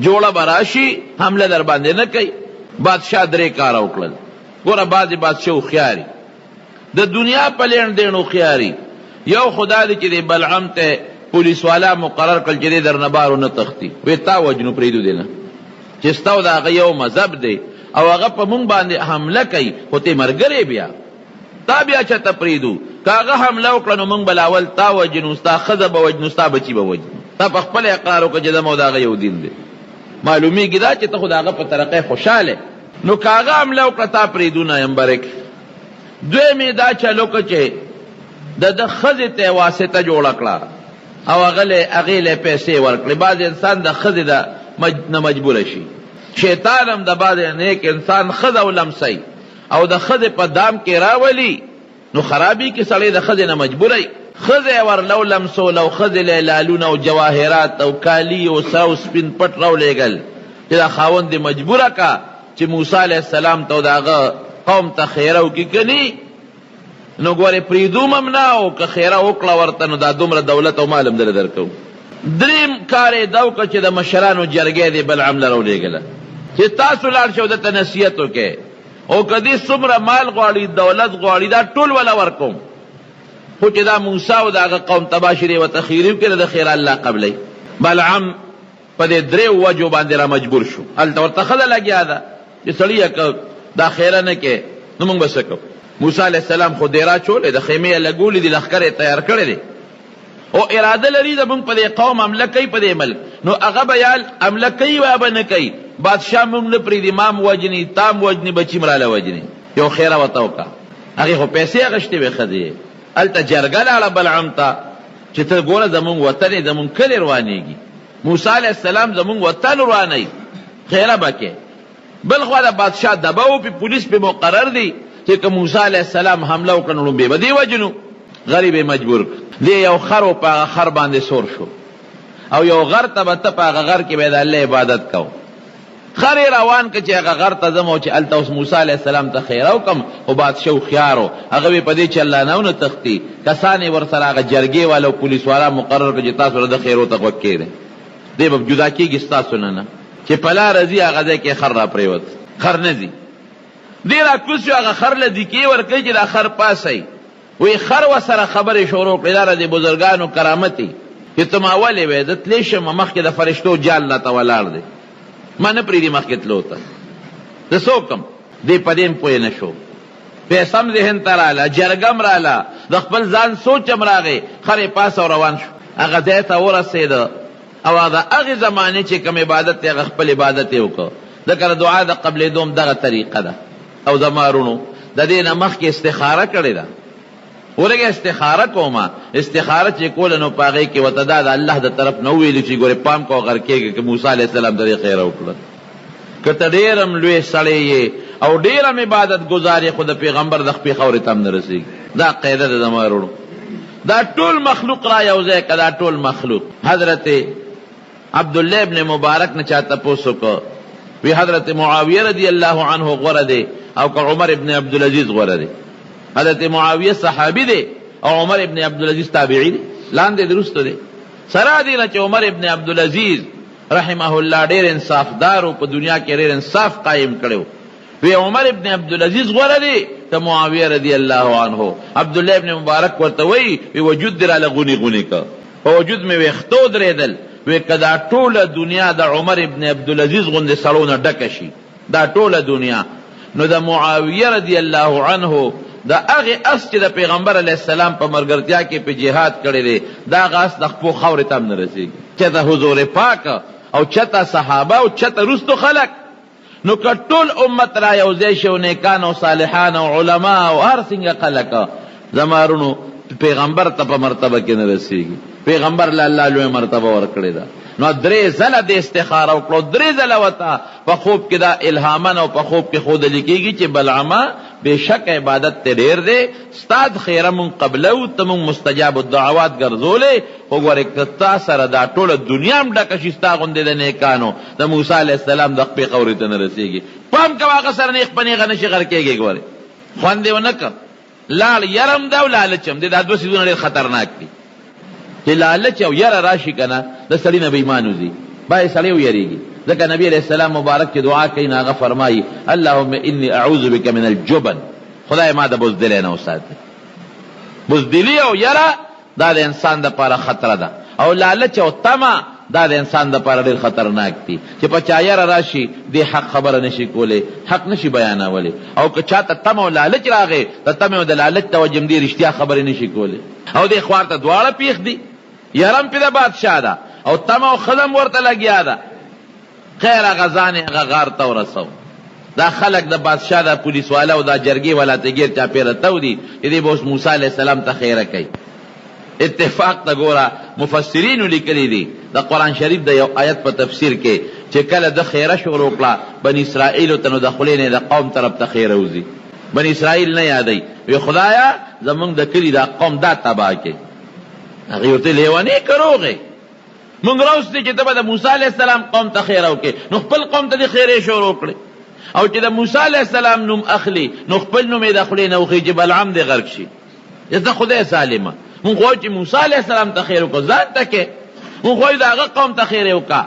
Speaker 1: جوړه به راشي حمله در باندې نه کوي بادشاه درې کاره وکړل ګوره بعضې بادشاه هوښیاري د دنیا په لین دین هوښیاري یو خدا دی چې د بلعم ته پولیس والا مقرر کړل چې دی درنه بارو نه تښتي وی تا وجنو پرېږدو دی نه چې ستا او د هغه یو مذهب دی او هغه په مونږ باندې حمله کوي خو ته ملګری بیا تا بیا چاته پرېږدو که هغه حمله وکړه نو مونږ به لاول تا وجنو ستا ښځه به وجنو ستا بچي به وجنو تا په خپله اقرار وکړه چې زما او د هغه یو دین دی معلومیږي دا چې ته خو د هغه په طریقې خوشحاله نو که هغه حمله وکړه تا پرېږدو نمبر 1 دویمې دا چلو که چې د ښځې ته واسطه جوړه کړه او هغې له پیسې ورکړې بعض انسان د ښځې نه مجبوره شي شیطان هم د بعض نیک انسان ښځه ولمسئ او د ښځې په دام کې راولي نو خرابي کې سړی د ښځې نه مجبوری ښځې ورلو لمسول او ښځې له لالونه او جواهرات او کالي او سره او سپین پټ راولېږل چې دا خاوند دې مجبوره که چې موسی علیه السلام ته د هغه قوم ته خیره وکړي که نه نو ګورې پرېږدوم هم نه او که خیره وکړه ورته نو دا دومره دولت او مال هم دله درکوو دریم کار یې دا وکړه چې د مشرانو جرګې دې بلعم له راولېږله چې تاسو لاړ شئ او دته نصیحت وکړئ او که دې څومره مال غواړي دولت غواړي دا ټول وله ورکوم خو چې دا موسی او د هغه قوم تباه شي دی ورته خیرې وکړي د خیره الله قبلی بلعم په دې درې وجو باندې را مجبور شو هلته ورته ښځه لګیا ده چې سړیه که دا خیره نه کې نو موږ به څه کوو موسی علیه السلام خو ډیرا چولې د خیمې یې لګولې دي لښکر یې تیار کړی دی او اراده لري زموږ په دې قوم حمله کوي په دې ملک نو هغه به یا حمله کوي یا به نه کوي بادشاه موږ نه پرېږدي مام وجني تام وجني بچي مراله وجني یو خیره ورته وکړه هغې خو پیسې اخېستې وې ښځې هلته جرګه لاړه بلعم ته چې ته ګوره زموږ وطن یې زموږ کلي روانېږي موسی علیہ السلام زمونږ وطن روانوي خیره به کې. بل خوا د بادشاه دبه و پې پولیس پې مقرر دی چې که موسی علیہ السلام حمله وکړه نو لومبې به دې وجنو. غریب یې مجبور کړ. دې یو خر و په هغه خر باندې سور شو او یو غر ته به ته په هغه غر کې به د الله عبادت کو. خر یې روان که چې هغه غر ته ځم او چې هلته اوس موسی علیہ السلام ته خیره وکړم. خو بادشاه هوښیار و، هغه وې په دې چې الله نه ونه تښتي کسان یې ورسره هغه جرګې والا او پولیس والا مقرر کړه چې تاسو د خیرو ته غوږ کېږدئ، دی به جدا کېږي ستاسو نه چې په لاره ځي هغه ځای کې خر را پرېوت. خر نه ځي. دی را کوز شو هغه خر له دیکې ورکوي چې دا خر پاسئ. وی خر ورسره خبرې شروع کړې دا د بزرګانو کرامت دی چې ته ما ولې وې زه تللی شم مخکې د فرشتو جال راته ولاړ دی ما نه پرېږدي مخکې تلو ته زه څوک یم. دی په دې هم پوه نه شو. پیسم ذهن ته راله، جرګم راله، د خپل ځان سوچ هم راغی. خر یې پاس او روان شو. هغه ځای ته ورسېده او د هغې زمانې چې کوم عبادت دی هغه خپل عبادت یې وکړ. ځکه د دعا د قبلېدو هم دغه طریقه ده. او زما وروڼو د دې نه مخکې استخاره کړې ده. ورګه استخاره کومه، استخاره چې کوله نو په هغې کې ورته دا د الله د طرف نه وویلي چې ګورې پام کوه غر کېږي که موسی علیه السلام ته دې خیره وکړه. که ته ډېر هم لوی سړی یې او ډېر هم عبادت ګزار یې خو د پیغمبر د خپې خاورې ته هم نه رسېږي. دا قاعده ده زما وروڼو. دا ټول مخلوق را یو ځای که دا ټول مخلوق. حضرت عبدالله ابن مبارک نه چا تپوس وکړ وی حضرت معاویه رضی الله عنه غوره دی او که عمر ابن عبدالعزیز غوره دی. حضرت معاویه صحابي دی او عمر ابن عبدالعزیز تابعی دی. لاندې درسته دی. سره دی نه چې عمر ابن عبدالعزیز رحمه الله ډېر انصافدار و په دنیا کې ډېر انصاف قایم کړی و. وی عمر ابن عبدالعزیز غوره دی ته معاویه رضی الله عنه. عبدالله ابن مبارک ورته وی وجود دی راله غونی غونی که په وجود مې ویښتو درېدل. وی که دا ټوله دنیا د عمر ابن عبدالعزیز غوندې سړو نه ډکه شي دا ټوله دنیا نو د معاویه رضی الله عنه د هغې اس چې د پیغمبر علیه السلام په ملګرتیا کې په جهاد کړی دی دا هغه اس د خپو خاورې ته هم نه رسېږي. چېته حضور پاک او چېته صحابه او چېته وروستو خلک. نو که ټول امت را یو ځای شي او نیکان او صالحان او علما او هر څنګه خلک زما وروڼو پیغمبر ته په مرتبه کې نه رسېږي. پیغمبر له الله لوی مرتبه ورکړې ده. نو درې ځله د استخاره وکړو، درې ځله ورته په خوب کې دا الهامن او په خوب کې ښودلی کېږي چې بلعمه بېشک عبادت ته ډېر دی ستا د خیره مونږ قبلو ته مونږ مستجاب الدعوات ګرځولې. خو ګورې که تا سره دا ټوله دنیا هم ډکه شي ستا غوندې د نیکانو د موسی علیه السلام د خپې خاورې ته نه رسېږي. پام کوه هغه سره نیغ په نیغه نشي غر کېږي. ګورې خوند یې ونه کړ. لاړ یرم ده او لالچ هم دی. دا دوه څیزونه ډېر خطرناک دي چې لالچ او یره راشي که نه د سړي نه به ایمان وځي. باید سړی ویریږي. ځکه نبی علیه السلام مبارک چې دعا کوي نه هغه فرمایي اللهم انی اعوذ بک من الجبن. خدای ما د بزدلۍ نه وساتي. بزدلي او یره دا د انسان دپاره خطره ده او لالچ او طمع دا د انسان دپاره ډېر خطرناک دي چې په چا یره راشي دې حق خبره نشي کولی، حق نشي بیانولی. او که چاته طمع او لالچ راغی د طمع او د لالچ ته وجه دې رښتیا خبرې نشي کولی. او دې خوار ته دواړه پیښ دي. یرم پې د بادشاه ده او طمع او خدم ورته لګیا ده. خیر هغه ځان یې هغه غار ته ورسو. دا خلک د بادشاه د پولیس والا او دا جرګې والا ته ګیر چاپېره تو دي چې دې به اوس موسی علیه السلام ته خیره کوي. اتفاق ته ګوره مفسرینو لیکلی دي د قرآن شریف د یو آیت په تفسیر کې چې کله د خیره شروع کړه بني اسرائیلو ته نو د خولې نه د قوم طرف ته خیره وځي. بني اسرائیل نه یادوي وی خدایا زمونږ د کلي دا قوم دا تباه کړي. هغې ورته لیونې که روغې مونږ راوستې چې ته به د موسی علیه السلام قوم ته خیره وکړې نو خپل قوم ته دې خیرې شروع کړې. او چې د موسی علیه السلام نوم اخلي نو خپل نوم یې د خولې نه وخي چې بلعم دې غرق شي. زه خدای سالمه مونږ غواړو چې موسی علیه السلام ته خیر وکړو ځان ته کې مونږ غواړو د هغه قوم ته خیرې وکړه.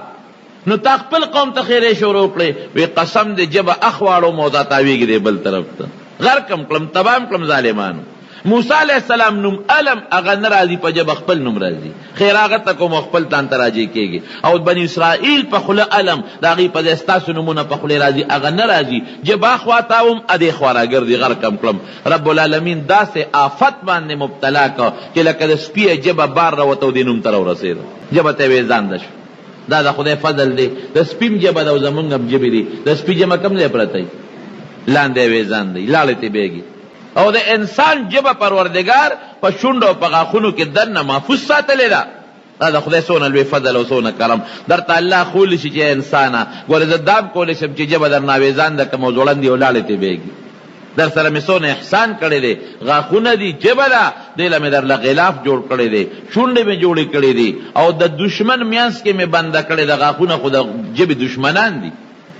Speaker 1: نو تا خپل قوم ته خیرې شروع کړې. وی قسم دې جبه اخواړو موضا تاویږي دې بل طرف ته غرق هم کړم تباه هم کړم ظالمانو. موسی علیہ السلام نوم علم هغه نه راځي په جبه خپل نوم راځي. خیر هغه ته کوم خپل تان ته راځي کېږي. او بني اسرائیل په خوله علم د هغې په ځای ستاسو نومونه په خولې راځي هغه نه راځي. جبه اخوا تاوم ادې خوا راګرځي غرق هم کړم. رب العالمین داسې آفت باندې مبتلا که چې لکه د سپیه جبه بار راوته او دې نوم ته راورسېده جبه ته یې ویزانده شو. دا د خدای فضل دی. د سپیم جبه ده او زمونږ هم جبې دي. د سپي جمه کوم ځای پرته لاندې یې ویزان دی لاړې ته بیږي. او د انسان جبه پروردگار په شونډو او په غاښونو کې دننه محفوظ ساتلې ده. دا د خدای څونه لوی فضل او څونه کرم درته الله خولی شي چې انسانه ګوره زه دام کولی شم چې ژبه در ناویزان ده که مو ځوړندې ولاړې تېبېږي در سره مې څونه احسان کړی دی غاښونه دي ژبه ده دې له مې درله غلاف جوړ کړی دی شونډې مې جوړې کړې دي او د دشمن میانځ کې مې بنده کړې ده غاښونه خو د ژبې دشمنان دي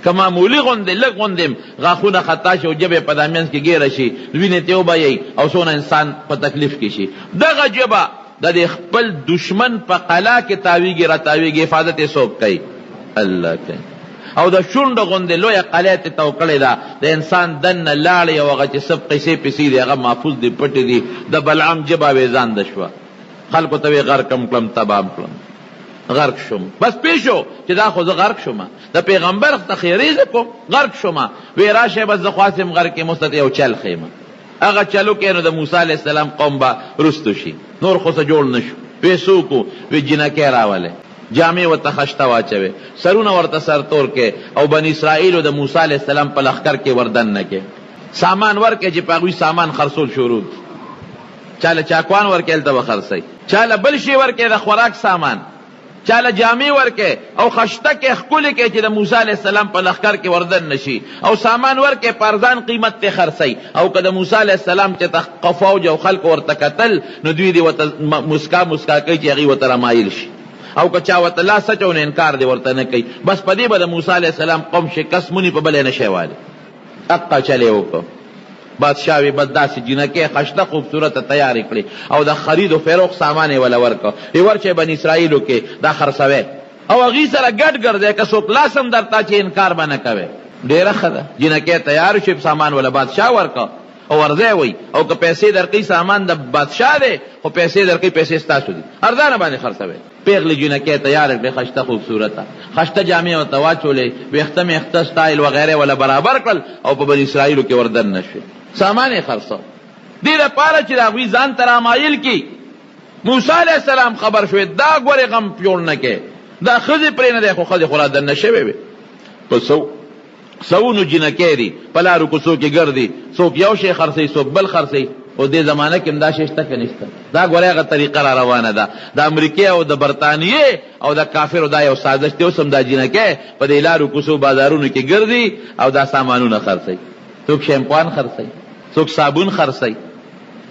Speaker 1: که معمولي غوندې لږ غوندې غاښونه خطا شي او ژبې په دا میانځ کې ګیره شي وینې ته وبهیي او څونه انسان په تکلیف کې شي دغه ژبه د دې خپل دشمن په قلا کې تاویږي راتاویږي حفاظت یې څوک کوي الله کوي او د شونډو غوندې لویه قلعه یې تو کړې ده د انسان دننه لاړې او هغه چې سب قیسې پیسې دي هغه محفوظ دي پټې دي د بلعام ژبه ویزانده شوه خلکو ته ویې غرقم کړم تبام کړم غرق شم بس پېښ شو چې دا خو زه غرق شم د پیغمبر ته خیریزه کوم غرق شم وی راشه بس زه خواستم غرق کې مستت یو چل خیمه هغه چلو کې نو د موسی علیه السلام قوم به رستو شي نور خو څه جوړ نه شو پیسو کو وی جنکۍ راولې جامې ورته خشته واچوي سرونه ورته سرتور کې او بني اسرائیلو د موسی علیه السلام په لښکر کې وردن نه کې سامان ورکې چې په هغوی سامان خرڅول شروع چاله چاکوان ورکې هلته به خرڅوي چاله بل شی ورکې د خوراک سامان چاله جامې ورکې او خشته کې ښکلې کې چې د موسی علیه السلام په لښکر کې وردن نشي او سامان ورکې په ارزان قیمت ته خرڅوي او که د موسی علیه السلام چې ته فوج او خلکو ورته کتل نو دوی دې ورته مسکا مسکا کوي چې هغوی ورته رامایل شي او که چا ورته لا سچ او انکار دی ورته نه کوي بس په دې به د موسی علیه السلام قوم شکست مونی په بلې نشی والی حقه چلې وکړو بادشاه وی بس داسې جنکۍ خشته خوبصورته تیارې کړې او د خرید و فروغ سامان یې وله ورکړه وی ورچې بني اسرائیلو کې دا خرڅوی او هغوی سره ګډ ګرځی که څوک لاس هم درته چې انکار به نه کوی ډېره ښه ده جنکۍ تیار شي سامان وله بادشاه ورکړه او ورځی وی او که پیسې درکوي سامان د بادشاه دی خو پیسې درکوي پیسې ستاسو دي ارزانه باندې خرڅوی پیغلې جنکۍ تیاره کړې خشته خوبصورته خشته جامې ورته واچولې ویښته میښته سټایل وغیرې وله برابر کړل او په بني اسرائیلو کې وردن نه شوې سامان یې خرڅو دې دپاره چې د هغوی ځان ته رامایل کړي موسی علیه السلام خبر شوې دا ګورې غم جوړ نه کې دا ښځې پرې نه دی خو ښځې خو را دننه شوې وې په سونو جنکۍ دي په لارو کوڅو کې ګرځي څوک یو شی خرڅوي څوک بل خرڅوي او دې زمانه کې هم دا شی شته که نشته دا ګورې هغه طریقه را روانه ده د امریکې او د برطانیې او د کافرو دا یو سازش دی اوس هم دا جنکۍ په دې لارو کوڅو بازارونو کې ګرځي او دا سامانونه خرڅوي څوک شیمپوان خرڅوي څوک صابون خرڅوي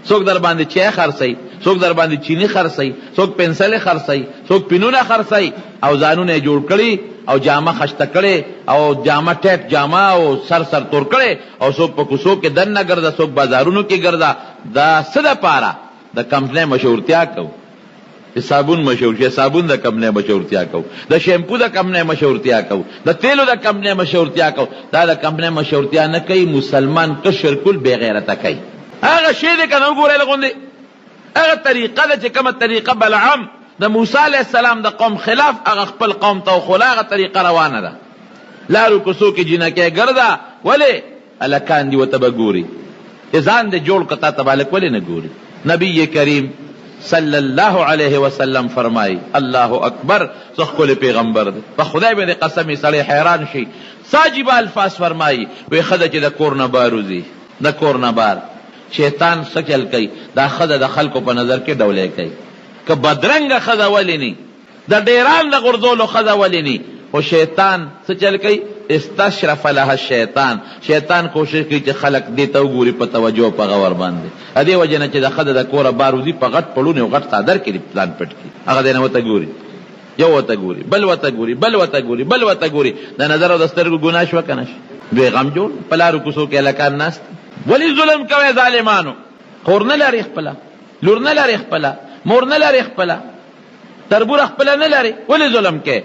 Speaker 1: څوک در باندې چای خرڅوي څوک در باندې چینی خرڅوي څوک پنسلې خرڅوي څوک پینونه خرڅوي او ځانونه یې جوړ کړي او جامه خشته کړي او جامه ټیټ جامه او سر تور کړي او څوک په کوڅو کې دننه ګرځه څوک بازارونو کې ګرځه دا څه دپاره د کمپنۍ مشهورتیا کوو چې صابون مشهور شي صابون د کمپنۍ مشهورتیا کوو د شیمپو د کمپنۍ مشهورتیا کوو د تیلو د کمپنۍ مشهورتیا کوو دا د کمپنۍ مشهورتیا نه کوي مسلمان کشر کل بې غیرته کوي هغه شی دی که نه وګورئ لغوندې هغه طریقه ده چې کومه طریقه بلعام د موسی علیه السلام د قوم خلاف هغه خپل قوم ته وښوله هغه طریقه روانه ده لارو کوڅو کې جنکۍ ګرځه ولې هلکان دي ورته به ګوري چې ځان دې جوړ کړه تا ته به هلک ولې نه ګوري نبی کریم صلی الله علیه وسلم فرمای الله اکبر څه ښکلی پیغمبر دی په خدای باندې قسم سړی حیران شي ساجبه الفاظ فرمایي وی ښځه چې د کور نه بار وځي د کور نه بار شیطان څه چل کوي دا ښځه د خلکو په نظر کې ډولۍ کوي که بدرنګه ښځه ولې نه د ډیران د غورځولو ښځه ولې نه خو شیطان څه چل کوي استشرف لها الشیطان شیطان کوشش کوي چې خلک دې ته وګوري په توجه په غور باندې دې وجه نه چې د ښځه د کوره بار وځي په غټ پړون او غټ څادر کې پلان پټ کړي هغه دې نه ورته ګوري یو ورته ګوري بل ورته ګوري بل ورته ګوري بل ورته ګوري د نظر او د سترګو ګناه شوه که نه شي دوی غم جوړ په لارو کوڅو کې هلکان ناست ولې ظلم کوئ ظالمانو خور نه لري خپله لور نه لري خپله مور نه لري خپله تربور خپله نه لري ولې ظلم کوئ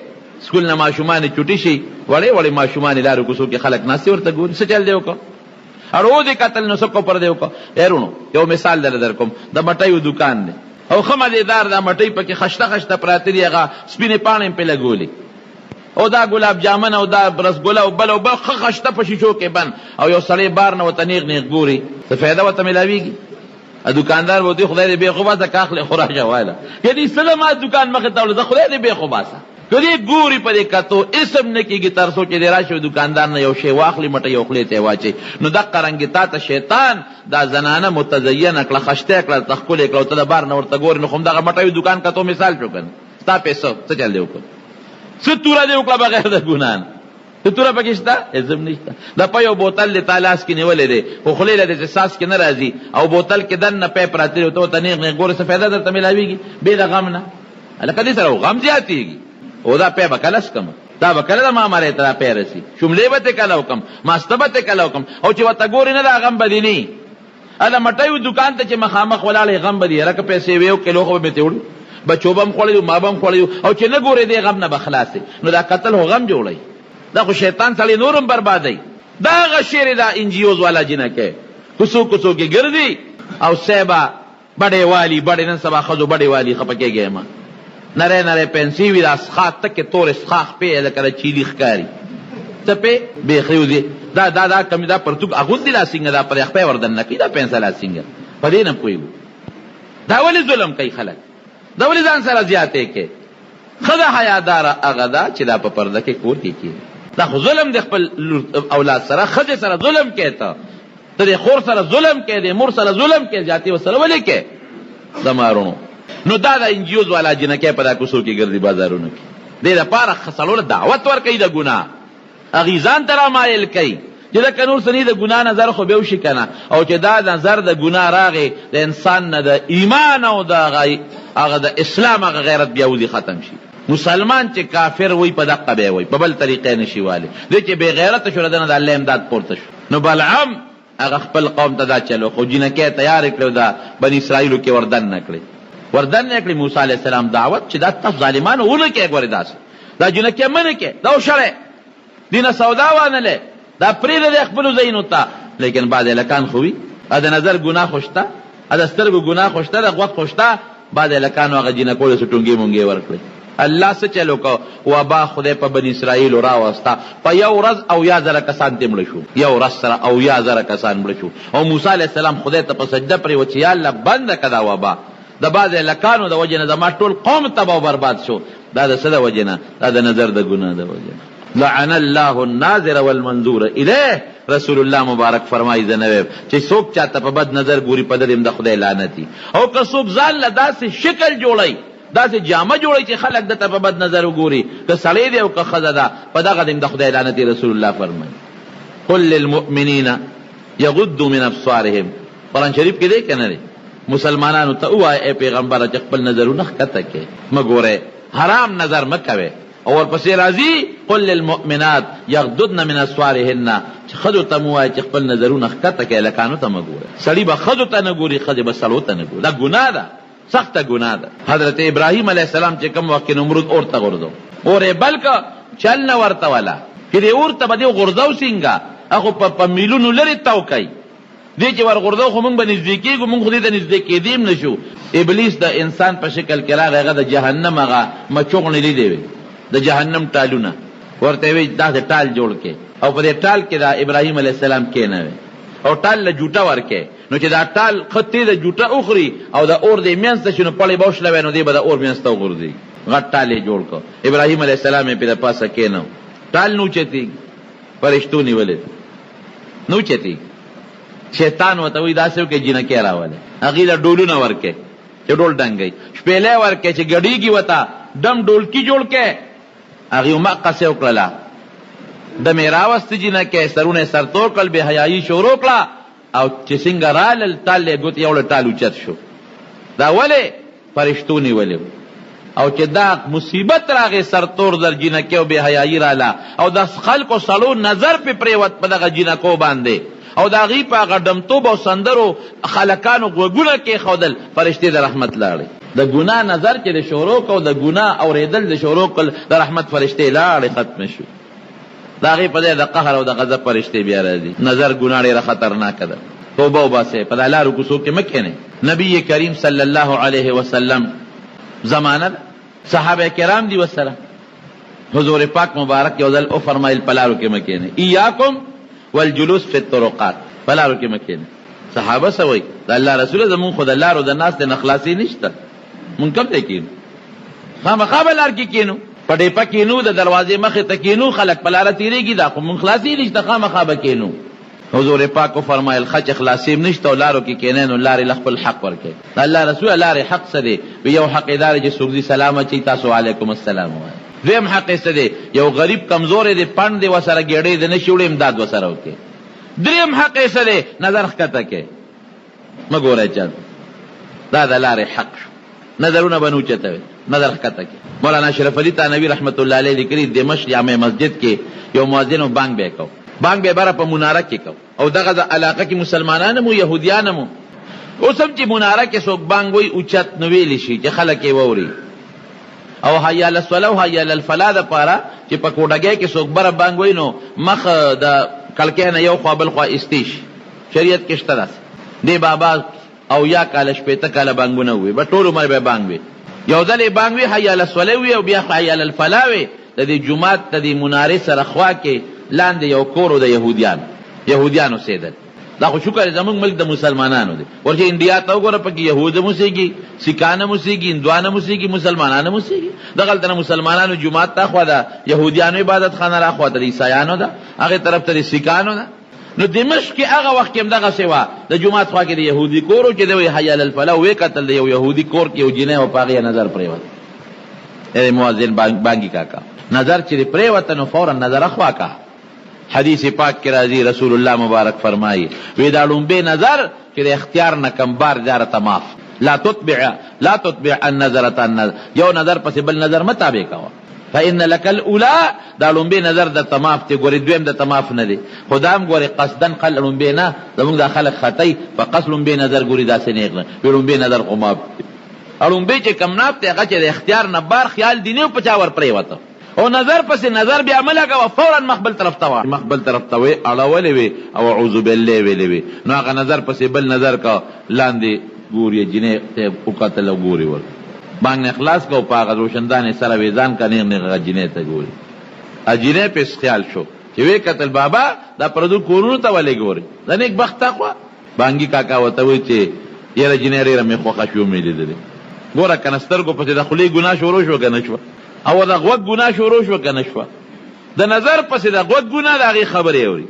Speaker 1: سکول نه ماشومان چوټي شي وړې وړې ماشومان لارو کوڅو کې خلک ناستې ورته ګوري څه چل دی وکړه اړو دې کتل نو څه کوپر دی وکړه یارونو یو مثال در کوم د مټیو دکان دی او ښه مزېدار دا مټۍ پکې خشته خشته پراته دي هغه سپینې پاڼې پې لګولې او دا ګلاب جامن او دا رسګله او بل او بل ښه خشته په شیشو کې بند او یو سړی بار نه ورته نیغ نیغ ګوري څه فایده ورته میلاویږي دکاندار به وتي خدای دې بې خوباسه که اخلې خو راشه وایله یعنې څه ما دکان مخې ته وړه زه خدای دې بې خوباسه که دې ګوري په دې کتو اسم نه کېږي تر څو چې دې راشي دکاندار نه یو شی واخلي مټه یو خولې ته یې واچوي نو دقه رنګې تا ته شیطان دا زنانه متزینه کړه خشته کړه ته ښکلې کړه او ته د بار نه ورته ګورې نو خو همدغه مټه دکان کتو مثال شو که نه ستا پیسو څه چل دی وکړه څه توره دی وکړه بغیر د ګناه نه ته توره پکې شته عزم نشته د په یو بوتل د تا لاس کې نیولې دی خو خولې له دې ساس کې نه راځي او بوتل کې دننه پیپ راته ته ته نیغ نیغ ګوره څه فایده درته ملاویږي بې د غم نه هلکه دې سره غم زیاتېږي او دا پی به کله سکم دا به کله د ما مالې ته را پی رسي شملې به ته کله وکم ماسته به ته کله وکم او چې ورته ګورې نه دا غم به دې نه هله مټیو دوکان ته چې مخامخ ولاړې غم به دې هلکه پیسې وې او کیلو خو به مې ته وړو بچو به م خوړی ما به م خوړی او چې نه ګورې دې غم نه به خلاصې نو دا قتل هو غم جوړی دا خو شیطان سړی نورم بربادی دا هغه شعر دا انجیوز والا جنکې کوڅو کوڅو کې ګرځي او سیبا بڑے والی بڑے نن سبا خزو بڑے والی خپکیږي ما نره نره پنسی وی دا سخات تک تور سخاخ په لکه چیلی ښکاری ته په بخیو دي دا کمی دا پرتګ اغوند لا سینګه دا پر خپل وردن نکی دا پنسلا سینګه پدې نه پوي دا ولی ظلم کوي خلک دا ولی ځان سره زیاتې کې خدا حیادار هغه دا چې دا په پرده کې کور کې دا خو ظلم د خپل اولاد سره خځه سره ظلم کوي ته خور سره ظلم کوي د مور سره ظلم کوي ذاتي وسره ولې کوي زمارونو نو دا انجیوز والا جنکه په دا کوڅو کې ګرځي بازارونو کې دې لپاره خسلول دعوت ور کوي د ګناه اغیزان ترا مایل کوي چې دا کنور سنی د ګناه نظر خو به وشي کنه او چې دا نظر د ګناه راغی د انسان نه د ایمان او د هغه د اسلام هغه غیرت بیا ودی ختم شي مسلمان چې کافر وي په دقه به وي په بل طریقې نشي واله دې چې بے غیرت شو د الله امداد پورته شو نو بلعم هغه خپل قوم ته دا چلو خو جنکه تیار کړو دا بنی اسرائیل کې وردن نکړي وردن نکړي موسی علی السلام دعوت چې دا تاسو ظالمانو ونه کې ګورې داس دا جنکه منه کې دا وشړې دینه سودا وانه له دا پرې د خپل زینو ته لیکن بعد لکان خوې دا نظر ګناه خوشتا دا سترګو ګناه خوشتا دا غوږ خوشتا بعد لکان هغه جنکو له ټونګي مونږه ورکړي الله څه چلو کو وبا خدای په بنی اسرائیل را واسطه په یو ورځ او یا زره کسان تمړ شو یو ورځ سره او یا زره کسان مړ شو او موسی علی السلام خدای ته په سجده پرې و چې یا الله بند کړه وبا د باز لکانو د وجنه د ما ټول قوم تباہ برباد شو دا د څه د وجنه دا د نظر د ګناه د وجنه لعن الله الناظر والمنظور الیه رسول الله مبارک فرمایي زنوب چې څوک چاته په بد نظر ګوري په دې د خدای لعنتی او که څوک ځان له داسې شکل جوړي داسې جامه جوړي چې خلک دته په بد نظر وګوري که سړی دی او که ښځه ده په دغه د خدای لعنتی رسول الله فرمایي قل للمؤمنین یغضوا من ابصارهم قرآن شریف کې دی که نه دی مسلمانانو ته ووایه ای پیغمبره چې خپل نظرونه ښکته کړئ مه ګورئ حرام نظر مه کوئ او ورپسې راځي قل للمؤمنات یغضضن من ابصارهن چې ښځو ته مو وایه چې خپل نظرونه ښکته کړئ لکانو ته مه ګورئ سړي به ښځو ته نه ګوري ښځې به سړو ته نه ګوري دا ګناه ده سخته ګناه ده حضرت ابراهیم علیه السلام چې کوم وخت نمرود اور ته غورځو اور یې بلکه چل نه ورته والا چې دې اور ته به دې غورځو څنګه هغه په میلونو لرې تاو کوي دې چې ور غورځو خو موږ به نږدې کېږو موږ خو دې ته نږدې کېدیم نه شو ابلیس د انسان په شکل کې راغی هغه د جهنم هغه مچوغڼې لیدې وې د جهنم ټالونه ورته وی دا ټال جوړ کې او په دې ټال کې دا ابراهیم علیه السلام کېنوي او ټال له جوټه ورکې نو چې دا ټال خطې د جوټه اخري او دا اور دې مینځ ته شنو پړې به وشلوي نو دې به د اور مینځ ته وغورځي غټ ټال یې جوړ کړ ابراهیم علیه السلام یې پې د پاسه کېنو ټال نو اوچتېږي فرشتو نیولې نو اوچتېږي شیطان ورته وایي داسې وکړې جنکۍ راولې هغې له ډولونه ورکې چې ډول ډنګوي شپېلی ورکې چې ګډېږي ورته ډم ډولکي جوړ کړې هغې مقصې وکړله د مې راوستې جنکۍ سرونه یې سرتور کړل بې حیایي شروع کړه او چې څنګه رالل ټال یې ګوتې یو له ټال اوچت شو دا ولې فرشتو نیولې او چې دا مصیبت راغې سرتور در جنکۍ او بې حیایي راله او د خلکو سړو نظر پې پرېوت په دغه جنکو باندې او د هغې په هغه ډمتوب او سندرو خلکانو غوږونه کېښودل فرشتې د رحمت لاړې د ګناه نظر چې د شروع کو د ګناه اورېدل د شروع کړل د رحمت فرشتې لاړې ختمه شو د هغې په ځای د قهر او د غضب فرشتې بیا راځي نظر ګناه ډېره خطرناکه ده توبه وباسئ په دا لارو کوڅو کې مه کښېنئ نبي کریم صلی الله علیه وسلم زمانه ده صحابه کرام دي وسره حضور پاک مبارک یو ځل وفرمایل په لارو کې مه کښېنئ ایاکم والجلوس فی الطرقات په لارو کې مه کښېنئ صحابه څه وایي د الله رسوله زمونږ خو د لارو د ناستې نه خلاصي نشته مونږ کوم ځای کښېنو خامخا به لار کې کښېنو په ډیپه کښېنو د دروازې مخې ته کښېنو خلک په لاره تېرېږي دا خو مونږ خلاصي نشته خامخا به کښېنو حضور پاک فرمایل خچ اخلاصیم نشته او لارو کې کینې نو لارې لخپل حق ورکې الله رسول لارې حق څه دی یو حق ادارې چې څوک دي سلام اچي تاسو علیکم السلام وایي دویم حق څه دی یو غریب کمزور دی پند دی وسره ګېډې دی نشي وړي امداد وسره وکړي دریم حق څه دی نظر ښکته کې مه ګورئ چا دا د لارې حق شو نظرونه به نه اوچتوي نظر ښکته کې مولانا اشرف علي تانوي رحمت الله علیه لیکلي دمشق جامع مسجد کې یو مؤذن و بانګ به کو بانګ به بره په مناره کې کو او دغه د علاقه کې مسلمانان مو یهودیان مو اوس هم چې مناره کې څوک بانګ وایي اوچت نو ویلی شي چې خلک یې واوري او حی علی الصلاة او حی علی الفلاح دپاره چې په کوډګۍ کې څوک بره بانګ وایي نو مخ د کړکۍ نه یو خوا بل خوا ایستی شي شریعت کې شته داسې دې بابا او یا کاله شپېته کاله بانګونه ووي به ټول عمر به بانګ وي یو ځل یې بانګ وي حی علی الصلاة وي او بیا حی علی الفلاح وي د دې جومات د دې منارې سره خوا کې لاندې یو کور و د یهودیانو سیدل دا خو شکر زمونږ ملک د مسلمانانو دی ورچې انډیا ته وګوره پکې یهود هم اوسېږي سیکان هم اوسېږي هندوان هم اوسېږي مسلمانان هم اوسېږي دغلته نه مسلمانانو جومات ته خوا ده یهودیانو عبادت خانه را خوا ته د عیسایانو ده هغې طرف ته د سیکانو ده نو دمشق کې هغه وخت کې هم دغسې وه د جومات خوا کې د یهودي کور و چې دی وایي حی علی الفلاح ویې کتل د یو یهودي کور کې یو جینۍ و په هغې نظر پرېوت مؤذن بانګي کاکا نظر چې دی پرېوته نو فورا نظر اخوا کا حدیث پاک کې راځي رسول الله مبارک فرمایي وی دا لومبې نظر چې د اختیار نه کم بار جارته معاف لا تتبع النظرة النظر یو نظر پسې بل نظر مه تابع کوه فإن لك الأولى دا لومبې نظر د تماف دی ګورې دویم د تماف نه دی خو دا هم ګورې قصدن قل لومبې نه زمونږ دا خلک خطی په قصد لومبې نظر ګوري داسې نیغ نه وی لومبې نظر خو معاف دی او لومبې چې کم ناف دی هغه چې د اختیار نه بار خیال دی نه په چا ور پرېوته او نظر پس نظر بیا ملګه فورا مخبل طرف ته مخبل طرف ته وي اړولې وي او اعوذ بالله ویلې وي نو هغه نظر پس بل نظر کا لاندې ګوري جنې ته وکتل او ګوري ور باندې اخلاص کو پاغه روشندان سره ویزان کنه نه جنې ته ګوري اجینه په خیال شو چې وی قتل بابا دا پردو کورونو ته ولې ګوري دا نیک بخت تقوا بانګي کاکا وته وي چې یره جنې رې مې خوښه شو مې لیدلې ګوره کنستر کو په د خلی ګناه شروع شو کنه شو او دا غوږ ګناه شروع شو کنه شو د نظر پسې د غوږ ګناه د هغې خبرې اوري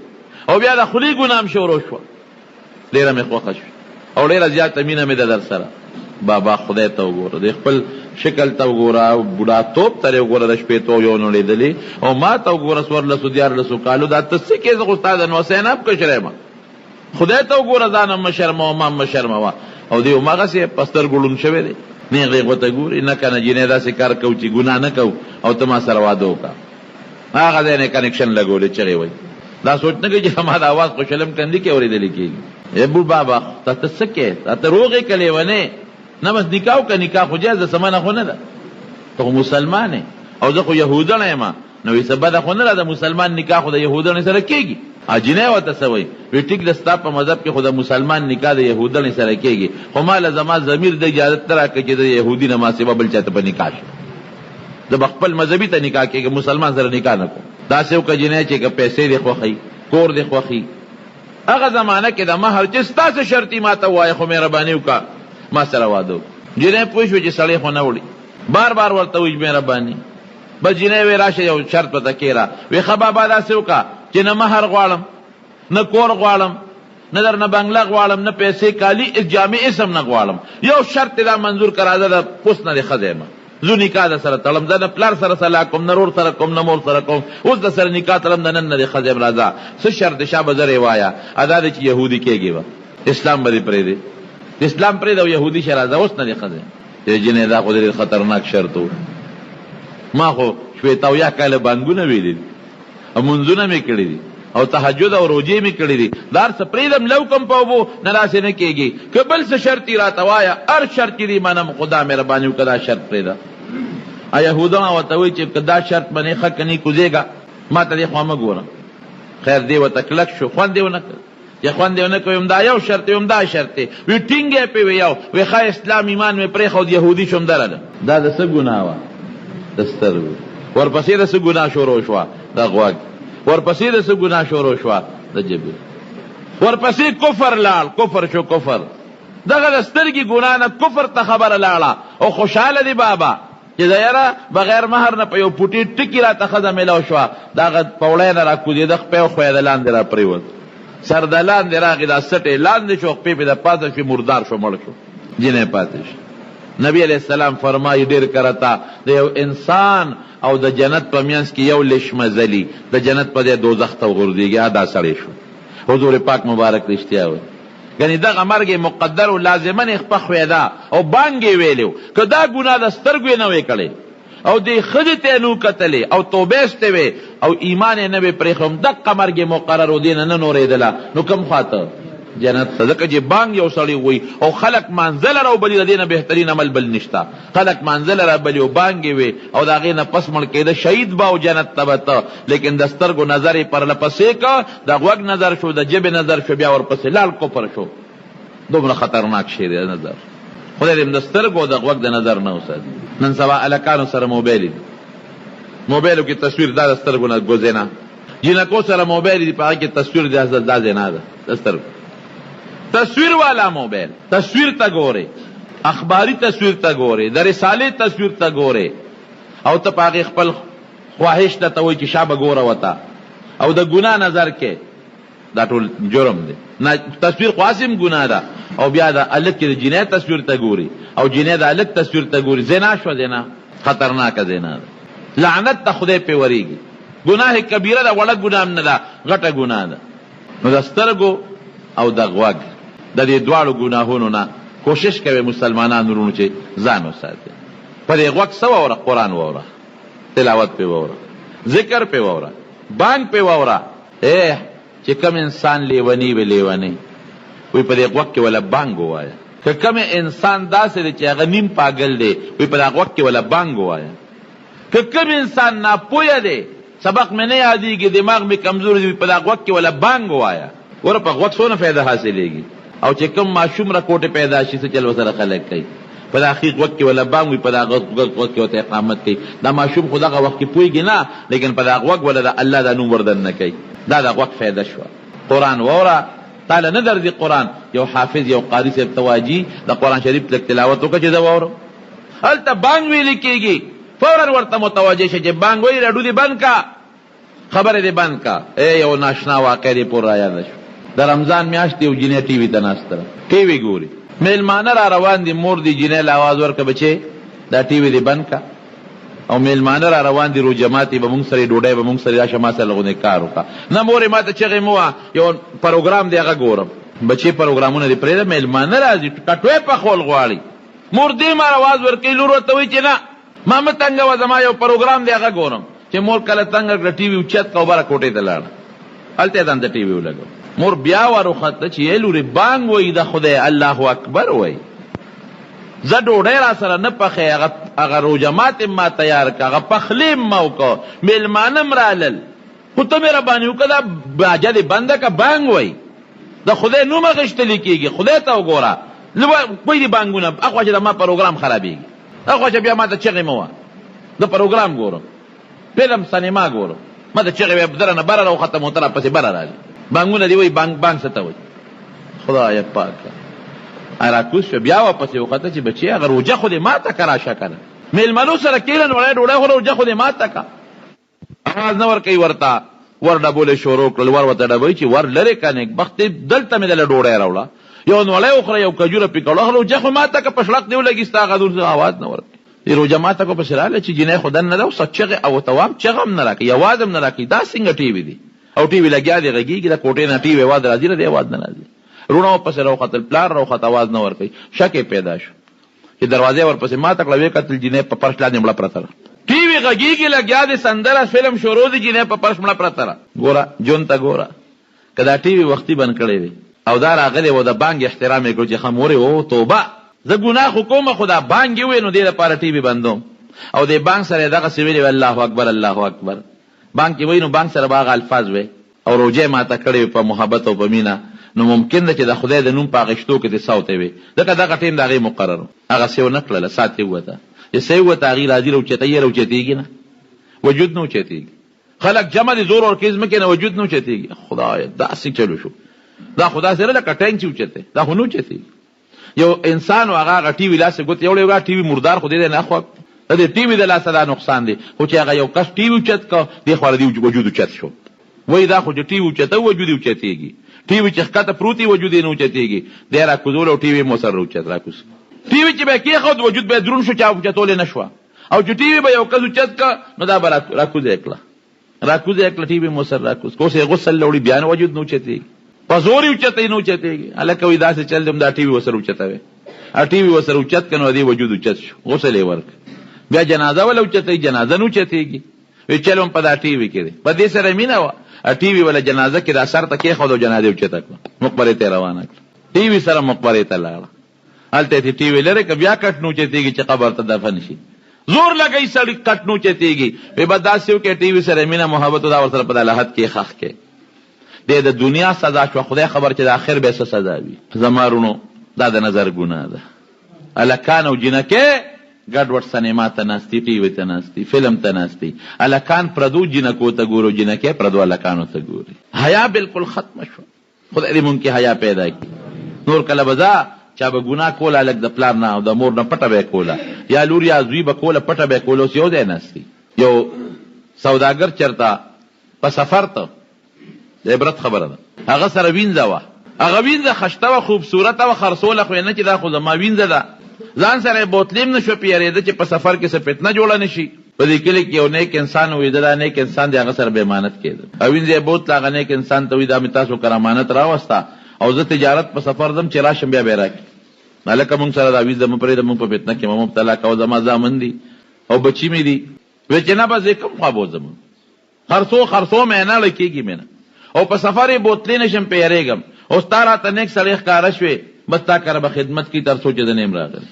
Speaker 1: او بیا د خولې ګناه هم شروع شوه ډېره مې خوښه شوه او ډېره زیاته مینه مې ده در سره بابا خدای ته وګوره د خپل شکل ته وګوره بوډاتوب ته یې وګوره د شپېتو یو نو لیدلې او ما ته وګوره څوارلسو دیارلسو کالو دا ته څه کې زه خو ستا د نوسین اب کشری یم خدای ته وګوره ځان هم مه شرموه ما هم مه شرموه او دی هماغسې په سترګو ړوند شوی دی نیغ دیغ ورته ګوري نه کنه جینۍ داسې کار کوو چې ګناه نه کوو او ته ما سره واده وکړه هغه ځای نه کنیکشن لګولی چغې وایي دا سوچ نه کوي چې زما د اواز خو شلم کندي کې اورېدلی کېږي ای بوډ بابا تا ته څه کې تا ته روغې که لیونې نه بس نکاح وکړه نکاح خو جایز ده سمنه خو نه ده ته خو مسلمان او زه خو یهودڼه یم نو وایي څه بده خو نه ده د مسلمان نکاح خو د یهودڼې سره کېږي جنۍ ورته څه وایي وی ټیک ده ستا په مذهب کې خو د مسلمان نکاح د یهودڼې سره کېږي خو ما له زما ضمیر د اجازت نه راکړه چې د یهودي نه ما سوا بل چاته په نکاح شم زه به خپل مذهبي ته نکاح کېږي مسلمان سره نکاح نه کوم داسې وکړه جنۍ چې که پیسې دې خوښوي کور دې خوښي هغه زمانه کې د مهر چې ستاسې شرطي ما ته ووایه خو مهرباني وکړه ما سره واده وکړه جنۍ پوه شوې چې سړی خو نه وړي بار بار ورته وایي مهرباني بس جنۍ وی راشه یو شرط پته کېره وی ښه بابا داسې وکړه چې نه مهر غواړم نه کور غواړم نه در نه بنګله غواړم نه پیسې کالي جامع اسم نه غواړم یو شرط دا منظور کرا ده د اوس نه د ښځې یم زه نکاح در سره تړم زه نه پلار سره صلاح کوم نه رور سره کوم نه مور سره کوم اوس در سره نکاح تړم د نن نه د ښځې یم راځه څه شرط د شاه به زه وایه ادا دی چې یهودي کېږي به اسلام به دې پرېږدي اسلام پرېږده او یهودي شه راځه اوس نه د ښځې جنې دا خو ډېر خطرناک شرط و ما خو شپېته اویا کاله بانګونه ویلي دي او منځونه مې کړي دي او تهجد او روجې مې کړي دي دار څه پرېږدم لو کم په اوبو نه داسې نه کېږي که بل څه شرط یې راته وایه هر شرط چې دي منم خدا مهرباني وکړه دا شرط پرېږده یهودان ورته وایي چې که دا شرط باندې ښه که نه کوزېږه ما ته دې خوا مه ګوره خیر دی ورته کلک شو خوند یې ونه کړ چې خوند یې ونه کړ ویم دا یو شرط ویم دا شرط دی وی ټینګ یې پې وی یو وی ښه اسلام ایمان مې پرېښود یهودي شوم درله دا د څه ګناه وه د سترګو ورپسې د څه ګناه شروع شوه د غوږ ورپسې د څه ګناه شروع شوه د جبې ورپسې کفر لاړ کفر شو کفر دغه د سترګې ګناه نه کفر ته خبره لاړه او خوشحاله دی بابا چې د یاره بغیر مهر نه په یو پوټي ټکي راته ښځه میلاو شوه دغه پوړی نه را کوزېده خپی او خویده لاندې را پرېوت سر د لاندې راغی دا سټې لاندې شو خپې پې د پاته شو مردار شو مړ شو جنې پاتې شو. نبی علیہ السلام فرمایي ډېر کرتا د یو انسان او د جنت په منځ کې یو لش مزلي د جنت په دې دوزخ ته وغورځېږي دا سړی شو. حضور پاک مبارک رښتیا وایي. ګنې دغه مرګ مقدر و لازمن یې خپه خویدا او بانګ یې ویلو که دا ګناه د سترګو یې نه وی کړی او دې ښځې ته یې نو کتلې او توبې ستې وې او ایمان یې نه وی پرېښود دقه مرګ یې مقرر و دې نه نه نورېدله نو کوم خواته جنت ته. ځکه چې بانګ یو سړی وایي او خلک مانځله راوبلي د دې نه بهترین عمل بل نشته. خلک مانځله رابلي او بانګ یې وې او د هغې نه پس مړ کېده شهید به او جنت ته به ته. لیکن د سترګو نظر یې پرله پسې که د غوږ نظر شو د ژبې نظر شو بیا ورپسې لال کفر شو. دومره خطرناک شی دی نظر. خدای دې د سترګو او د غوږ د نظر نه وساتي. نن سبا هلکانو سره موبایل دي، موبایلو کې تصویر دا د سترګو نه ګوزینا. جینکو سره موبایل دي په هغه کې تصویر دا زینا ده د سترګو. تصویر والا موبایل تصویر ته ګورې، اخباری تصویر ته ګورې، د رسالې تصویر ته ګورې او ته په هغې خپل خواهش ته وایي چې شابه ګوره وته او د ګناه نظر کې دا ټول جرم دی. تصویر خاصم ګناه ده او بیا د الک کې د جنۍ تصویر ته ګوري او جنۍ د الک تصویر ته ګوري. زنا شو زنا خطرناکه زنا ده. لعنت ته خدای پې وریږي. ګناه کبیره ده وړه ګناه نه ده غټه ګناه ده. نو د سترګو او د غوږ د دې دواړو ګناهونو نه کوشش کوي مسلمانان ورونو چې ځان وساتي. په دې غوږ څه واوره؟ قرآن واوره، تلاوت پې واوره، ذکر پې واوره، بانګ پې واوره. چې کم انسان لیونی وي لیونی وی په دې غوږ کې ولا بانګ ووایه. که کم انسان داسې دی چې هغه نیم پاگل دی وی په دې غوږ کې ولا بانګ ووایه. که کم انسان ناپویه دی سبق مې نه یادېږي دماغ مې کمزور دی وی په دې غوږ کې ولا بانګ ووایه. وره په غوږ څونه فایده حاصلېږي. او چې کم ماشوم راکوټې پیدا شي څه چل ورسره خلک کوي په دې اخیر غوږ کې ولا بانګ وي په دې غوږ کې ورته اقامت کوي. دا ماشوم خو دغه وخت کې پوهېږي نه لیکن په دې غوږ ولا د الله دا نوم وردن نه کوي. دا د غوږ فایده شوه. قرآن واوره تعالی نه درځي قرآن یو حافظ یو قاری صاحب تواجی د قرآن شریف لږ تلاوت وکړه چې زه واورم. هلته بانګ ویلې کېږي فوراً ورته متوجه شه چې بانګ وایي راډیو دې بند کا، خبرې دې بند کا. یو ناشنا واقع دې پور رایاده شو. د رمضان میاشت یو جنۍ ټي وي ته ناسته ده، ټي وي ګوري. میلمانه را روان دي، مور دې جنۍ له اواز ورکړه بچې دا ټي وي دې بند کا. او میلمانه را روان دي روژه ماتي به مونږ سره ډوډۍ به مونږ سره راشه ما سره لغونې کار وکړه. نه مورې ما ته چغې مه وه یو پروګرام دی هغه ګورم. بچې پروګرامونه دې پرېږده میلمانه راځي کټوۍ پخول غواړي. مور دې ما اواز ورکوي لور ورته وایي چې نه ما مه تنګوه زما یو پروګرام دی هغه ګورم. چې مور کله تنګه کړه ټي وي اوچت کړه او بره کوټې ته لاړه هلته یې دنده ټي وي ولګو. مور بیا وروخته چې ای لورې بانګ وایي د خدای الله اکبر وایي. زه ډوډۍ را سره نه پخې هغه روژه ماتې ما تیار که هغه پخلی ما وکړه میلمانه م رالل خو ته مې راباندې وکړه دا باجه دې بنده که بانګ وایي د خدای نوم اخیستلی کېږي. خدای ته وګوره کوی دي بانګونه اخوا چې د ما پروګرام خرابېږي اخوا چې بیا ما ته چغې مه وه. زه پروګرام ګورم فلم سینما ګورم ما ته چغې وایي دره نه بره راوخته موته راپسې بره رالي. بانګونه دې وایي بانګ څه ته وایي خدای پاکه. راکوز شو بیا واپسې وخته چې بچې هغه روژه خو دې ماته که راشه که نه میلمنو سره کېنه وړی ډوډۍ خو روژه خو دې ماته که. اواز نه ورکوي ورته ور ډبولې شروع کړل ور ورته ډبوي چې ور لرې که نیکبخت دلته مې دله ډوډۍ راوړه یو نوړی وخوره یو کجوره پې کړه روژه خو ماته که په شړق دې ولګي ستا هغه دور اواز نه ورکوي. روژه ماته کو پسې راغله چې جنۍ خو دننه ده اوس چغې او توام چغه هم نه راکوي اواز هم نه راکوي. دا څنګه ټي وي دي او ټي وي لګیا دی غږېږي د کوټې نه ټي وي اواز راځي نه دی اواز نه راځي. رونه ورپسې راوختل پلار راوخت اواز نه ورکوي. شک پیدا شو چې دروازې ورپسې ماته کړه ویې کتل جنۍ په فرش لاندې مړه پرته ده. ټي وي غږېږي لګیا دی سندره فلم شروع دی جنۍ په فرش مړه پرته ده. ګوره جون ته ګوره که دا ټي وي وختي بند کړی وي او دا راغلی و د بانګ احترام یې کړو چې ښه مورې او توبه زه ګناه خو کومه خو دا بانګ یې ووی نو دې لپاره ټي وي بندوم او دې بانګ سره یې دغسې ویلې وي الله اکبر الله اکبر. بانګ چې وایي نو بانګ سره به هغه الفاظ وی او روژه ماته کړې وي په محبت او په مینه نو ممکن ده چې د خدای د نوم په هغه شتو کې دې سوتی وي ځکه دغه ټیم د هغې مقرر هغه سې ونه کړله سات یې ووته چې سې ووته هغې راځي راوچتوي راوچتېږي نه وجود نه اوچتېږي. خلک جمع دي زور ورکوي ځمکې نه وجود نه اوچتېږي. خدایه داسې چلو شو دا خو داسې نه لکه ټینک چې اوچتې دا خو نه اوچتېږي. یو انسان و هغه ټي وي لاسې ګوتې یوړی وګه ټي وي مردار خو دې دی نه اخوا د دې ټي وي د لاسه دا نقصان دی خو چې هغه یو کس ټي وي اوچت کړه دې خوا د وجود اوچت شو وایي دا خو چې ټي وي اوچته وجود اوچتېږي. ټي وي چې ښکته پروتي وجود یې نه اوچتېږي دی راکوزول او ټي وي مو سره راوچت راکوز ټي وي چې به یې کېښود وجود به یې دروند شو چا اوچتولی نه شوه او چې ټي وي به یو کس اوچت که نو دا به راکوزه یې کړه ټي وي مو سره راکوز که اوس یې غسل له وړي بیا نه وجود نه اوچتېږي په زور یې اوچتی نه اوچتېږي هلکه وایي داسې چل دی دا ټي وي ورسره اوچتوی ټي وي ورسره اوچت که نو دې وجود اوچت شو غسل یې ورکړه بیا جنازه وله اوچتوي جنازه نه اوچتېږي وی چل هم په دا ټي وي کې دی په دې سره مینه وه ټي وي وله جنازه کې دا سر ته کېښود او جنازه یې اوچته کړه مقبرې ته یې روانه کړه ټي وي سره مقبرې ته لاړه هلته یې ټي وي لرې که بیا کټ نه اوچتېږي چې قبر ته دفن شي زور لګوي سړي کټ نه اوچتېږي وی به داسې وکړې ټي وي سره مینه محبت دا ورسره په دا لحد کې ښخ کې دی د دنیا سزا شوه خدای خبر چې د آخر به څه سزا وي زما وروڼو دا د نظر ګناه ده هلکان او جینکې ګډوډ سینما ته ناستي ټي وي ته ناستي فلم ته ناستي هلکان پردو جینکو ته ګورو جینکې پردو هلکانو ته ګوري حیا بالکل ختمه شوه خدای دې مونږ کې حیا پیدا کړي نور کله به ځه چا به ګناه کوله هلک د پلار نه او د مور نه پټه به یې کوله یا لور یا زوی به کوله پټه به یې کوله اوس یو ځای ناستي یو سوداګر چېرته په سفر ته د عبرت خبره ده هغه سره وینځه وه هغه وینځه خشته وه خوبصورته وه خرڅوله خو یې نه چې دا خو زما وینځه ده ځان سره یې بوتلیم نه شو پیارېده چې په سفر کې څه فتنه جوړه نه شي په دې کلي کې یو نیک انسان ویده دا نیک انسان دی هغه سره بې امانت کېده او وینځه یې بوتله هغه نیک انسان ته وایي دا مې تاسو کر امانت راوسته او زه تجارت په سفر ځم چې راشم بیا به یې راکړي هلکه مونږ سره دا وینځه مه پرېږده مونږ په فتنه کې مه مبتلا کوه زما زامن دي او بچي مې دي وی چې نه بس کوم خوا بوځم خرڅو مې نه اړه کېږي مې نه او په سفر یې بوتلې نه شم پې یارېږم اوس تا راته نیک سړی ښکاره شوې بس تا کره به خدمت کړي تر څو چې د نیم راغلی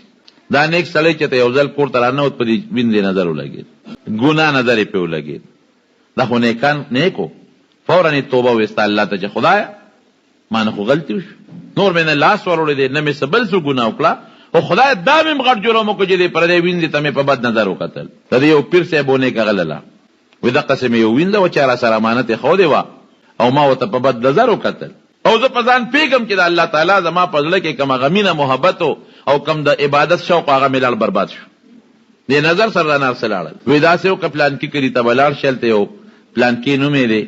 Speaker 1: دا نیک سړی چې ته یو ځل کور ته راننوت په دې وینځې نظر ولګېد ګناه نظر یې پې ولګېد دا خو نیکان نیکو فورا یې توبه ویسته الله ته چې خدایه ما نه خو غلطي وشو نور مې نه لاس وروړی دی نه مې څه بل څه ګناه وکړه خو خدای دا مې م غټ جرم وکړو چې دې پردی وینځې ته مې په بد نظر وکتل د دې یو پیر صاحب و نیک غلله وی دقسې مې یو وینځه وه چې را سره امانت یې ښودې وه او ما ورته په بد نظر وکتل او زه په ځان پوهېږم چې د الله تعالی زما په زړه کې کوم هغه مینه محبت او کم د عبادت شوق هغه مې لاړ برباد شو دې نظر سره رانه ورسه لاړل وی داسې وکړه پلانکي کلي ته به لاړ شي هلته یو پلانکي نوم یې دی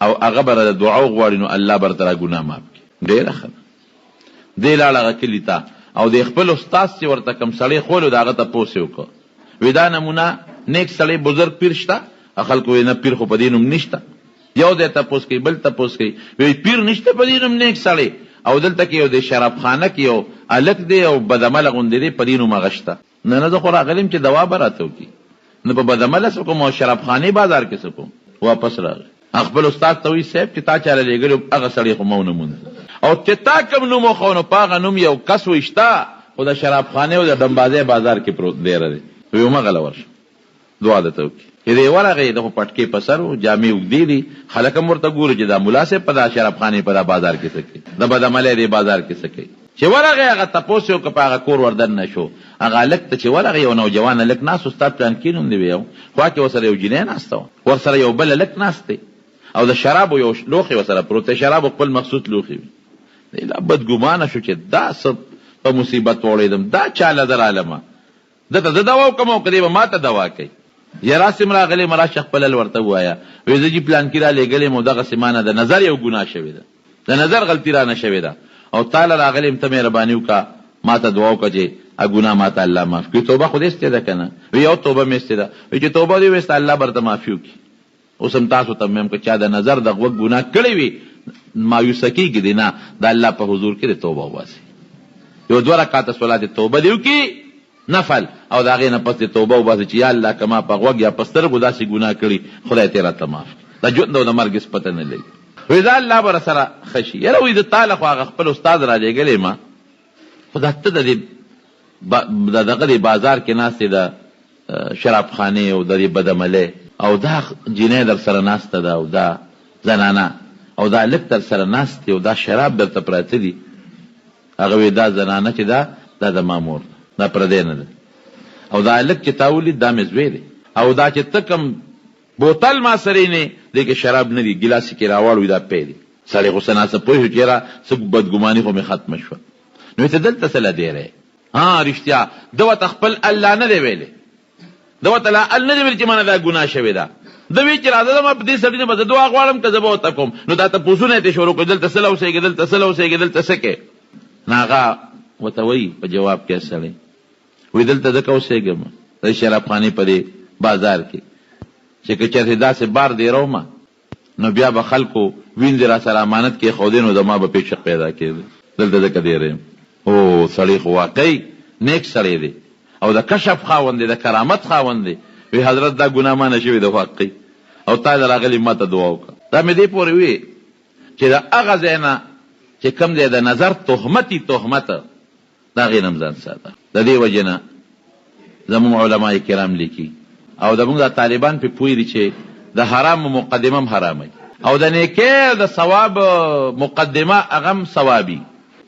Speaker 1: او هغه به د دعا وغواړي نو الله به ورته را ګناه معاف کړي ډېره ښه دی لاړ هغه کلي ته او د خپل استاد چې ورته کوم سړی خولو د هغه تپوس یې وکړه وی دا نمونه نیک سړی بزرګ پیر شته خلکو وی نه پیر خو په دې نوم نشته یو دی تپوس کوي بل تپوس کوي وی پیر نشته په دې نوم نیک سړی او دلته کې یو د شرابخانه کې یو هلک دی او بدعمله غوندې دی په دې نوم هغه شته نه زه خو راغلم چې دوا به راته وکړي نه په بدعمله څه کوم او شرابخانې بازار کې څه کوم واپس راغی خپل استاد ته وایي صاحب چې تا چاله لېږلي هغه سړی خو ما ونه موند او چې تا کوم نوم وښو نو په هغه نوم یو کس وی شته خو د شرابخانې او د ډمبازۍ بازار کې پروت دیره دی وی همغله ورشه دعا درته وکړي چې دی ورغی د خو پټکې په سر و جامې اوږدې دي خلک هم ورته ګوري چې دا ملا صاحب په دا شرابخانې په دا بازار کې څه کوي د بدعملۍ دې بازار کې څه کوي چې ورغی هغه تپوس یې وکړه په هغه کور وردن نه شو هغه هلک ته چې ورغی یو نوجوان هلک ناست استاد پلانکي نوم دی وی خوا کې ورسره یو جینۍ ناسته وه ورسره یو بل هلک ناست دی او د شرابو یو لوښی ورسره پروت دی شرابو خپل مخصوص لوښي وي دی لا بدګمانه شو چې دا څه په مصیبت وړېدم دا چاله در عالمه دته زه دوا وکړم او که دی به ما ته دوا کوي یراسم راغلی مراشه خپل حل ورته ووایه وی زه جي پلانکي را لېږلی م او دغسې ما نه د نظر یو ګناه شوې ده د نظر غلطي رانه شوې ده او تاله راغلی م ته مهرباني وکړه ما ته دعا وکړه چې ګناه ما ته الله معاف کړي توبه خو دې ایستې ده که نه وی یو توبه مې ایستې ده وی چې توبه دې ویسته الله به درته معافي وکړي اوس هم تاسو ته مې هم که چا د نظر د غوږ ګناه کړی وي مایوسه کېږي دی نه د الله په حضور کې د توبه وباسي یو 2 رکعاته صلات توبه دې وکړي نفل او د هغې نه پس دې توبه وباسي چې یا الله که ما په غوږ یا په سترګو داسې ګناه کړي خدای ترې راته معاف کړي د ژوند او د مرګ هېڅ پته نه لګي وی دا الله به راسره ښه شي یاره وایي د تا له خو هغه خپل استاد را لېږلی ما خو دا ته د دغه د بازار کې ناستې د شرابخانې او د دې بدعملۍ او دا جینۍ در سره ناسته ده او دا زنانه او دا هلک در سره ناست دی او دا شراب درته پراته دي هغه وی دا زنانه چې دا د ما مور دا پردی نه ده او دا هلک چې تا ولید دا مې زوی دی او دا چې ته کوم بوتل ما سره نه دی کې شراب نه دي ګیلاسې کې راواړوي دا پی دی سړی خو څه ناڅه پوه شو چې یاره څه بدګماني خو مې ختمه شوه نو ته دلته څه له دیری رښتیا ده ورته خپل الله نه دی ویلی ده ورته لا ال نه دی ویلي چې مانه دا ګناه شوې ده د وی چې راځه ما په دې سړي نه به زه دعا غواړم که زه به ورته کوم. نو دا تپوسونه یې ترې شروع کړو دلته څه له اوسېږې دلته څه له اوسېږې دلته څه کې. نو هغه ورته وایي په جواب کې سړی وایي دلته ځکه اوسېږم د شرابخانې په دې بازار کې چې که چېرته داسې بار دی رومه نو بیا به خلکو وینځې را سره امانت کېښودې نو زما به پیشق پیدا کېده دلته ځکه دی ریم. او سړی خو واقعي نیک سړی دی او د کشف خاوند دی د کرامت خاوند دی. وی حضرت دا ګناه ما نه شوې د واقعي او تا د راغلي ما ته دعا وکړه. دا مې دې پورې وي چې د هغه ځای نه چې کوم دی د نظر تهمتي تهمت د هغې نه هم ځان ساته. د دې وجې نه زموږ علما کرام لیکي او زموږ د طالبان پې پوه دي چې د حرام مقدمه هم حرامه او د نیکۍ د ثواب مقدمه هغه هم ثوابي.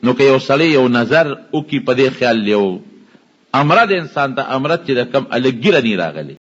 Speaker 1: نو که یو سړی یو نظر وکړي په دې خیال یو امرد انسان ته امرد چې د کم الګیره نی راغلی